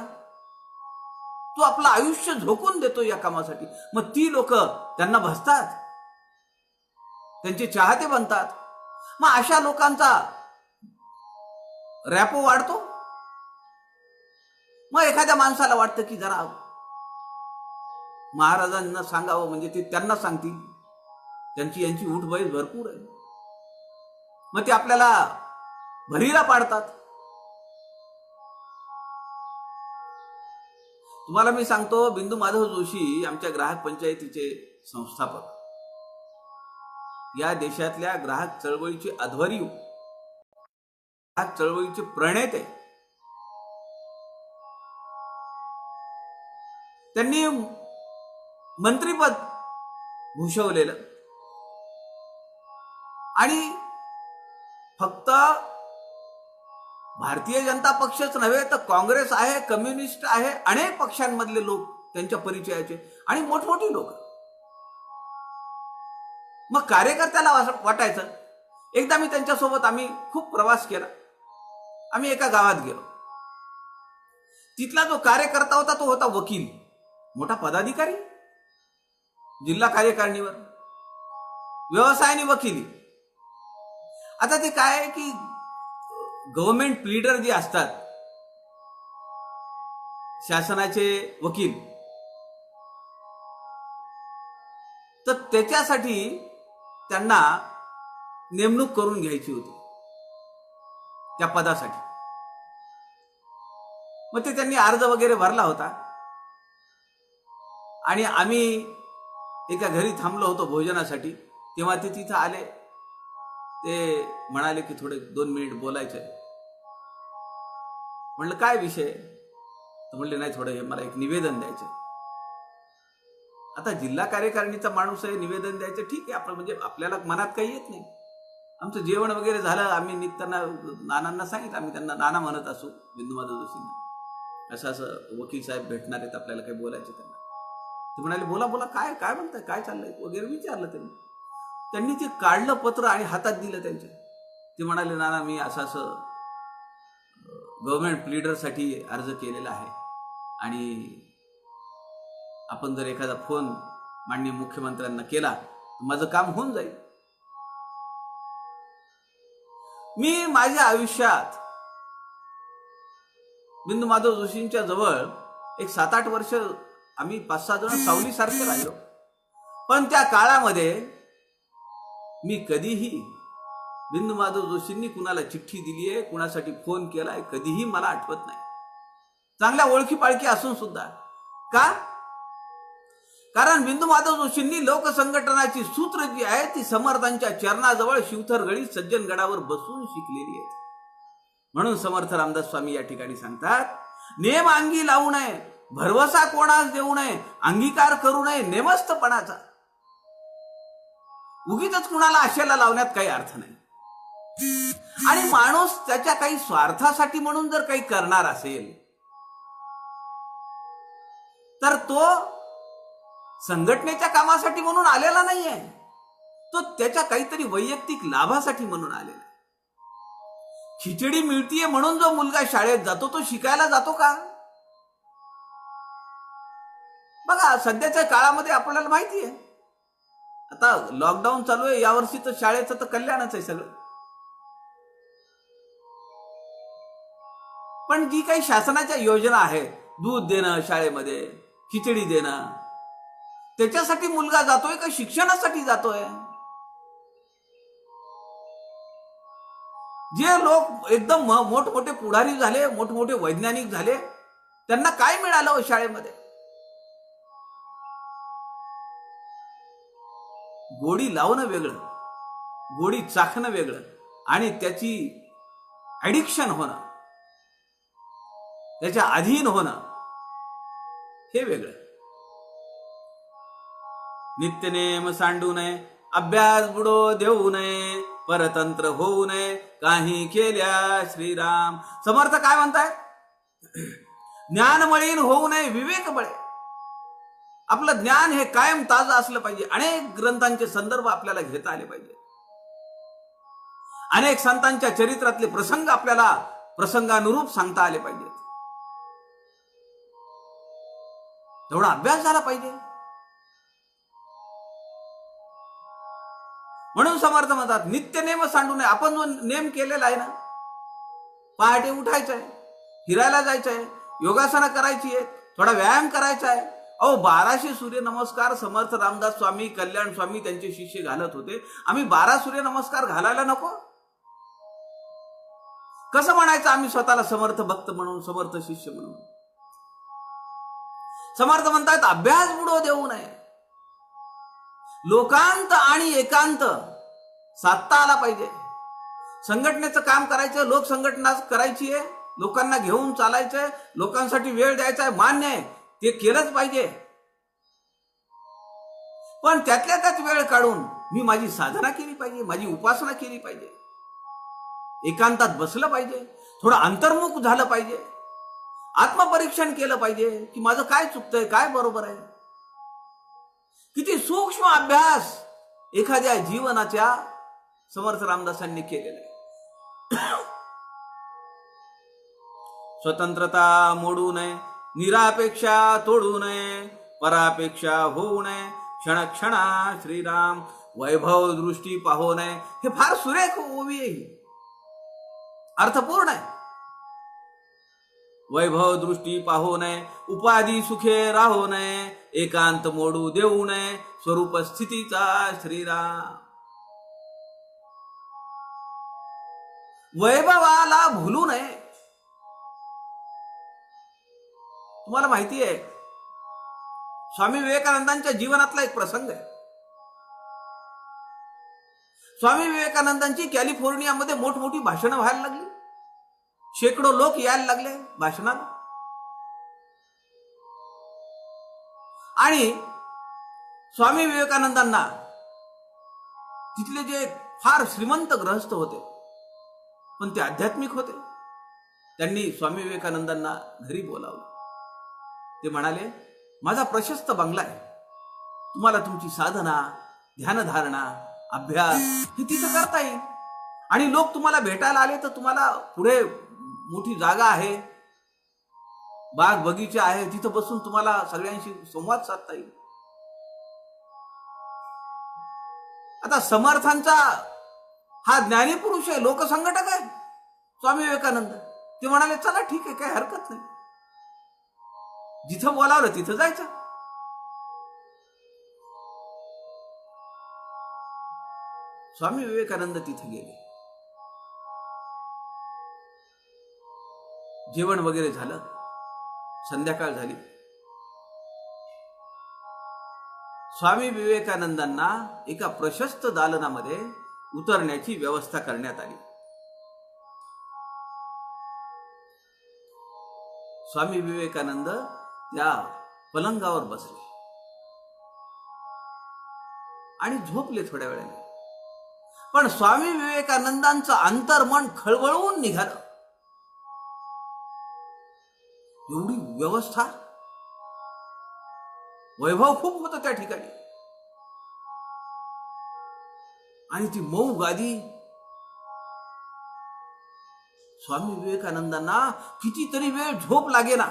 Speaker 1: तो आपलं आयुष्य झोकून देतो या कामासाठी. मग ती लोक त्यांना भसतात, त्यांचे चाहते बनतात. मग अशा लोकांचा रॅपो वाढतो. मग एखाद्या माणसाला वाटतं की जरा महाराजांना सांगावं, म्हणजे ते त्यांना सांगतील, त्यांची यांची उठबैस भरपूर आहे. मग ते आपल्याला भरीला पाडतात. तुम्हाला मी सांगतो, बिंदू माधव जोशी आमच्या ग्राहक पंचायतीचे संस्थापक, या देशातल्या ग्राहक चळवळीचे अध्वर्यू, ग्राहक चळवळीचे प्रणेते. त्यांनी मंत्रीपद भूषवलेलं आणि फक्त भारतीय जनता पक्षच नव्हे तर काँग्रेस आहे, कम्युनिस्ट आहे, अनेक पक्षांमधले लोक त्यांच्या परिचयाचे आणि मोठमोठी लोक. मग कार्यकर्त्याला वाटायचं. एकदा मी त्यांच्यासोबत आम्ही खूप प्रवास केला. आम्ही एका गावात गेलो. तिथला जो कार्यकर्ता होता तो होता वकील, मोठा पदाधिकारी, जिल्हा कार्यकारिणीवर, व्यवसायाने वकिली. आता ते काय आहे की गव्हर्नमेंट प्लीडर जे असतात, शासनाचे वकील, तर त्याच्यासाठी त्यांना नेमणूक करून घ्यायची होती त्या पदासाठी. मग ते त्यांनी अर्ज वगैरे भरला होता आणि आम्ही एका घरी थांबलो होतो भोजनासाठी. तेव्हा ते तिथं आले. ते म्हणाले की थोडे 2 मिनिट बोलायचंय. म्हणलं काय विषय? तर म्हणले नाही, थोडं हे मला एक निवेदन द्यायचं. आता जिल्हा कार्यकारिणीचा माणूस आहे, निवेदन द्यायचं ठीक आहे, आपण म्हणजे आपल्याला मनात काही येत नाही. आमचं जेवण वगैरे झालं. आम्ही निघताना नानांना सांगितलं, आम्ही त्यांना नाना म्हणत असू, बिंदू माधव जोशींना, असं असं वकील साहेब भेटणार आहेत, आपल्याला काही बोलायचं त्यांना. ते म्हणाले बोला बोला, काय काय म्हणताय, काय चाललंय वगैरे विचारलं त्यांनी ते काढलं पत्र आणि हातात दिलं त्यांच्या. ते म्हणाले नाना, मी असं असं गव्हर्नमेंट प्लीडरसाठी अर्ज केलेला आहे आणि आपण जर एखादा फोन माननीय मुख्यमंत्र्यांना केला तर माझं काम होऊन जाईल. मी माझ्या आयुष्यात बिंदू माधव जोशींच्या जवळ एक 7-8 वर्ष आम्ही 5-6 जण सावलीसारखे राहिलो. पण त्या काळामध्ये मी कधीही बिंदू माधव जोशींनी कुणाला चिठ्ठी दिली आहे, कुणासाठी फोन केलाय, कधीही मला आठवत नाही. चांगल्या ओळखी पाळखी असून सुद्धा. का? कारण बिंदू माधव जोशींनी लोकसंघटनाची सूत्र जी आहे ती समर्थांच्या चरणाजवळ शिवथरगडी सज्जनगडावर बसून शिकलेली आहेत. म्हणून समर्थ रामदास स्वामी या ठिकाणी सांगतात, नेम अंगी लावू नये, भरवसा कोणास देऊ नये, अंगीकार करू नये नेमस्तपणाचा. उगीच कुणाला आशेला लावण्यात काही अर्थ नाही. आणि माणूस त्याच्या काही स्वार्थासाठी म्हणून जर काही करणार असेल तर तो संघटनेच्या कामासाठी म्हणून आलेला नाहीये, तो त्याच्या काहीतरी वैयक्तिक लाभासाठी म्हणून आलेला. खिचडी मिळतीये म्हणून जो मुलगा शाळेत जातो तो शिकायला जातो का? बघा, सध्याच्या काळामध्ये आपल्याला माहिती आहे, आता लॉकडाऊन चालू आहे, यावर्षी तर शाळेचं तर कल्याणच आहे सगळं. पण जी काही शासनाच्या योजना आहेत, दूध देणं शाळेमध्ये, खिचडी देणं, त्याच्यासाठी मुलगा जातोय का शिक्षणासाठी जातोय? जे लोक एकदम मोठमोठे पुढारी झाले, मोठमोठे वैज्ञानिक झाले, त्यांना काय मिळालं शाळेमध्ये? गोडी लावणं वेगळं, गोडी चाखणं वेगळं, आणि त्याची ऍडिक्शन होणं, त्याच्या अधीन होणं हे वेगळं. नित्यनेम सांडू नये, अभ्यास बुडो देऊ नये, परतंत्र होऊ नये, काही केल्या श्रीराम. समर्थ काय म्हणताय? ज्ञानमळीन होऊ नये, विवेक बळे. आपलं ज्ञान हे कायम ताजं असलं पाहिजे. अनेक ग्रंथांचे संदर्भ आपल्याला घेता आले पाहिजे. अनेक संतांच्या चरित्रातले प्रसंग आपल्याला प्रसंगानुरूप सांगता आले पाहिजेत. तेवढा अभ्यास झाला पाहिजे. म्हणून समर्थ म्हणतात नित्य नेम सांडू नये. आपण जो नेम केलेला आहे ना, पहाटे उठायचंय, फिरायला जायचंय, योगासनं करायची आहे, थोडा व्यायाम करायचा आहे. 1200 सूर्यनमस्कार समर्थ रामदास स्वामी, कल्याण स्वामी त्यांचे शिष्य घालत होते. आम्ही 12 सूर्यनमस्कार घालायला नको? कसं म्हणायचं आम्ही स्वतःला समर्थ भक्त म्हणून, समर्थ शिष्य म्हणून? समर्थ म्हणतात अभ्यास बुडो देऊ नये. लोकांत आणि एकांत साधता आला पाहिजे. संघटनेचं काम करायचं, लोकसंघटना करायची आहे, लोकांना घेऊन चालायचंय, लोकांसाठी वेळ द्यायचा आहे, मान्य आहे, ते केलंच पाहिजे. पण त्यातल्या त्यात वेळ काढून मी माझी साधना केली पाहिजे, माझी उपासना केली पाहिजे, एकांतात बसलं पाहिजे, थोडं अंतर्मुख झालं पाहिजे, आत्मपरीक्षण केलं पाहिजे की माझं काय चुकतंय, काय बरोबर आहे. किती सूक्ष्म अभ्यास एखाद्या जीवनाच्या समर्थ रामदासांनी केलेला आहे. स्वतंत्रता मोडू नये, निरापेक्षा तोडू नये, परापेक्षा होऊ नये, क्षणक्षणा श्रीराम, वैभव दृष्टी पाहू नये. हे फार सुरेख ओवी आहे, अर्थपूर्ण आहे. वैभव दृष्टी पाहू नये, उपाधी सुखे राहू नये, एकांत मोडू देऊ नये, स्वरूप स्थितीचा श्रीराम. वैभवाला भुलू नये. तुम्हाला माहिती आहे स्वामी विवेकानंदांच्या जीवनातला एक प्रसंग आहे. स्वामी विवेकानंदांची कॅलिफोर्नियामध्ये मोठमोठी भाषणं व्हायला लागली. शेकडो लोक यायला लागले भाषणाला. आणि स्वामी विवेकानंदांना तिथले जे फार श्रीमंत गृहस्थ होते, पण ते आध्यात्मिक होते, त्यांनी स्वामी विवेकानंदांना घरी बोलावलं. ते म्हणाले, माझा प्रशस्त बंगला आहे, तुम्हाला तुमची साधना, ध्यानधारणा, अभ्यास हे तिथं करता येईल. आणि लोक तुम्हाला भेटायला आले तर तुम्हाला पुढे मोठी जागा आहे, बाग बगीचा आहे, तिथं बसून तुम्हाला सगळ्यांशी संवाद साधता येईल. आता समर्थांचा हा ज्ञानी पुरुष आहे, लोकसंघटक आहे स्वामी विवेकानंद. ते म्हणाले, चला ठीक आहे, काही हरकत नाही, जिथं बोलावलं तिथं जायचं. स्वामी विवेकानंद तिथे गेले. जेवण वगैरे झालं, संध्याकाळ झाली. स्वामी विवेकानंदांना एका प्रशस्त दालनामध्ये उतरण्याची व्यवस्था करण्यात आली. स्वामी विवेकानंद त्या पलंगावर बसले आणि झोपले थोड्या वेळाने. पण स्वामी विवेकानंदांचं अंतर्मन खळबळून निघालं. एवढी व्यवस्था, वैभव खूप होतं त्या ठिकाणी. आणि ती मऊ गादी, स्वामी विवेकानंदांना कितीतरी वेळ झोप लागेना.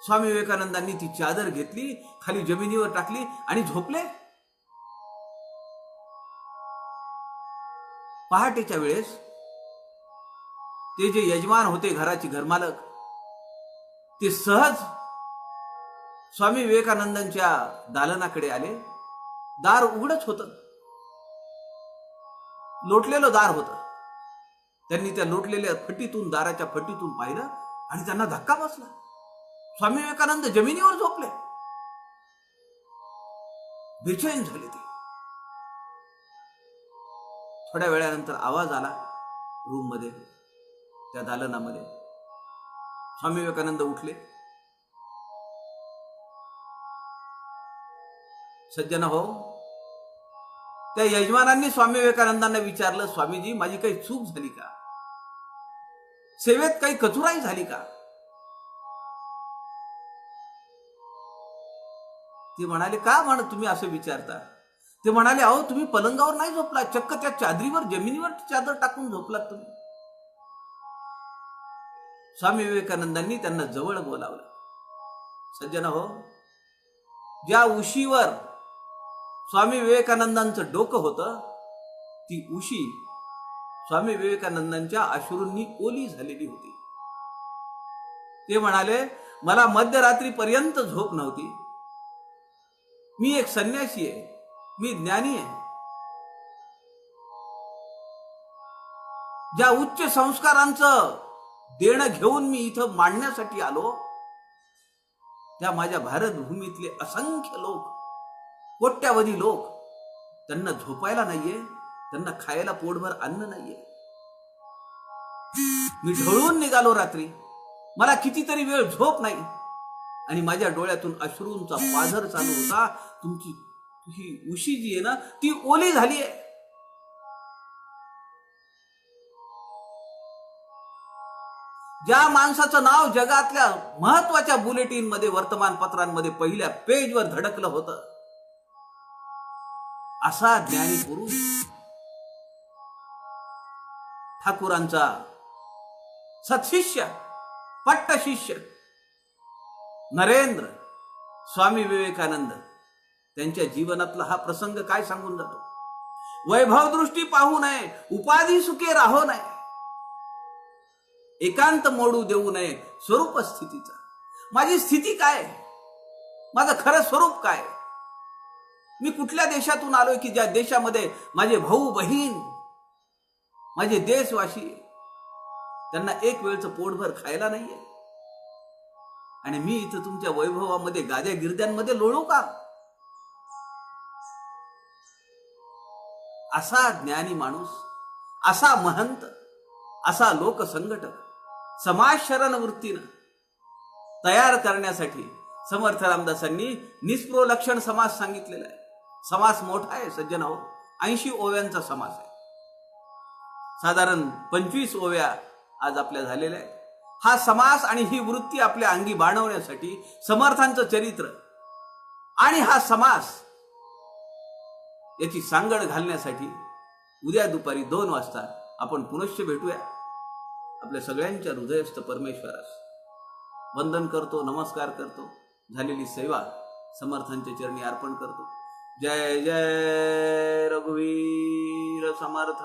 Speaker 1: स्वामी विवेकानंदांनी ती चादर घेतली, खाली जमिनीवर टाकली आणि झोपले. पहाटेच्या वेळेस ते जे यजमान होते, घराचे घरमालक, ते सहज स्वामी विवेकानंदांच्या दालनाकडे आले. दार उघडच होतं, लोटलेलं दार होतं. त्यांनी त्या लोटलेल्या फटीतून, दाराच्या फटीतून पाहिलं आणि त्यांना धक्का बसला. स्वामी विवेकानंद जमिनीवर झोपले. बेचैन झाले ते. थोड्या वेळानंतर आवाज आला रूम मध्ये, त्या दालनामध्ये. स्वामी विवेकानंद उठले. सज्जन हो, त्या यजमानांनी स्वामी विवेकानंदांना विचारलं, स्वामीजी, माझी काही चूक झाली का? सेवेत काही कचुराई झाली का? ते म्हणाले, का म्हण तुम्ही असं विचारता? ते म्हणाले, अहो तुम्ही पलंगावर नाही झोपला, चक्क त्या चादरीवर, जमिनीवर चादर टाकून झोपलात तुम्ही. स्वामी विवेकानंदांनी त्यांना जवळ बोलावलं. सज्जन हो, ज्या उशीवर स्वामी विवेकानंदांचं डोकं होतं, ती उशी स्वामी विवेकानंदांच्या अश्रूंनी ओली झालेली होती. ते म्हणाले, मला मध्यरात्रीपर्यंत झोप नव्हती. मी एक संन्यासी आहे, मी ज्ञानी आहे. ज्या उच्च संस्कारांचं देणं घेऊन मी इथं मांडण्यासाठी आलो, त्या माझ्या भारत भूमीतले असंख्य लोक, कोट्यावधी लोक, त्यांना झोपायला नाहीये, त्यांना खायला पोटभर अन्न नाहीये. मी ढळून निघालो रात्री, मला कितीतरी वेळ झोप नाही आणि माझ्या डोळ्यातून अश्रूंचा पाझर चालू होता. तुमची ही उशी जी आहे ना, ती ओली झाली आहे. ज्या माणसाचं नाव जगातल्या महत्वाच्या बुलेटिन मध्ये, वर्तमानपत्रांमध्ये पहिल्या पेजवर धडकलं होतं, असा ज्ञानी पुरुष, ठाकूरांचा सत्शिष्य, पट्टशिष्य नरेंद्र स्वामी विवेकानंद, त्यांच्या जीवनातला हा प्रसंग काय सांगून जातो? वैभव दृष्टी पाहू नये, उपाधी सुखे राहो नये, एकांत मोडू देऊ नये स्वरूप स्थितीचा. माझी स्थिती काय, माझं खरं स्वरूप काय? मी कुठल्या देशातून आलोय की ज्या देशामध्ये माझे भाऊ बहीण, माझे देशवासी, त्यांना एक वेळचं पोटभर खायला नाहीये. आणि मी इथं तुमच्या वैभवामध्ये गाद्या गिरद्यांमध्ये लोळू का? असा ज्ञानी माणूस, असा महंत, असा लोकसंघटक समाज शरण वृत्तीनं तयार करण्यासाठी समर्थ रामदासांनी निस्पृह लक्षण समास सांगितलेला आहे. समास मोठा आहे सज्जन हो, 80 ओव्यांचा समास आहे. साधारण 25 ओव्या आज आपल्या झालेल्या आहेत. हा समास आणि ही वृत्ती आपल्या अंगी बाणवण्यासाठी समर्थांचं चरित्र आणि हा समास याची सांगड घालण्यासाठी उद्या दुपारी 2 वाजता आपण पुनश्च भेटूया. आपल्या सगळ्यांच्या हृदयस्थ परमेश्वरास वंदन करतो, नमस्कार करतो. झालेली सेवा समर्थांच्या चरणी अर्पण करतो. जय जय रघुवीर समर्थ.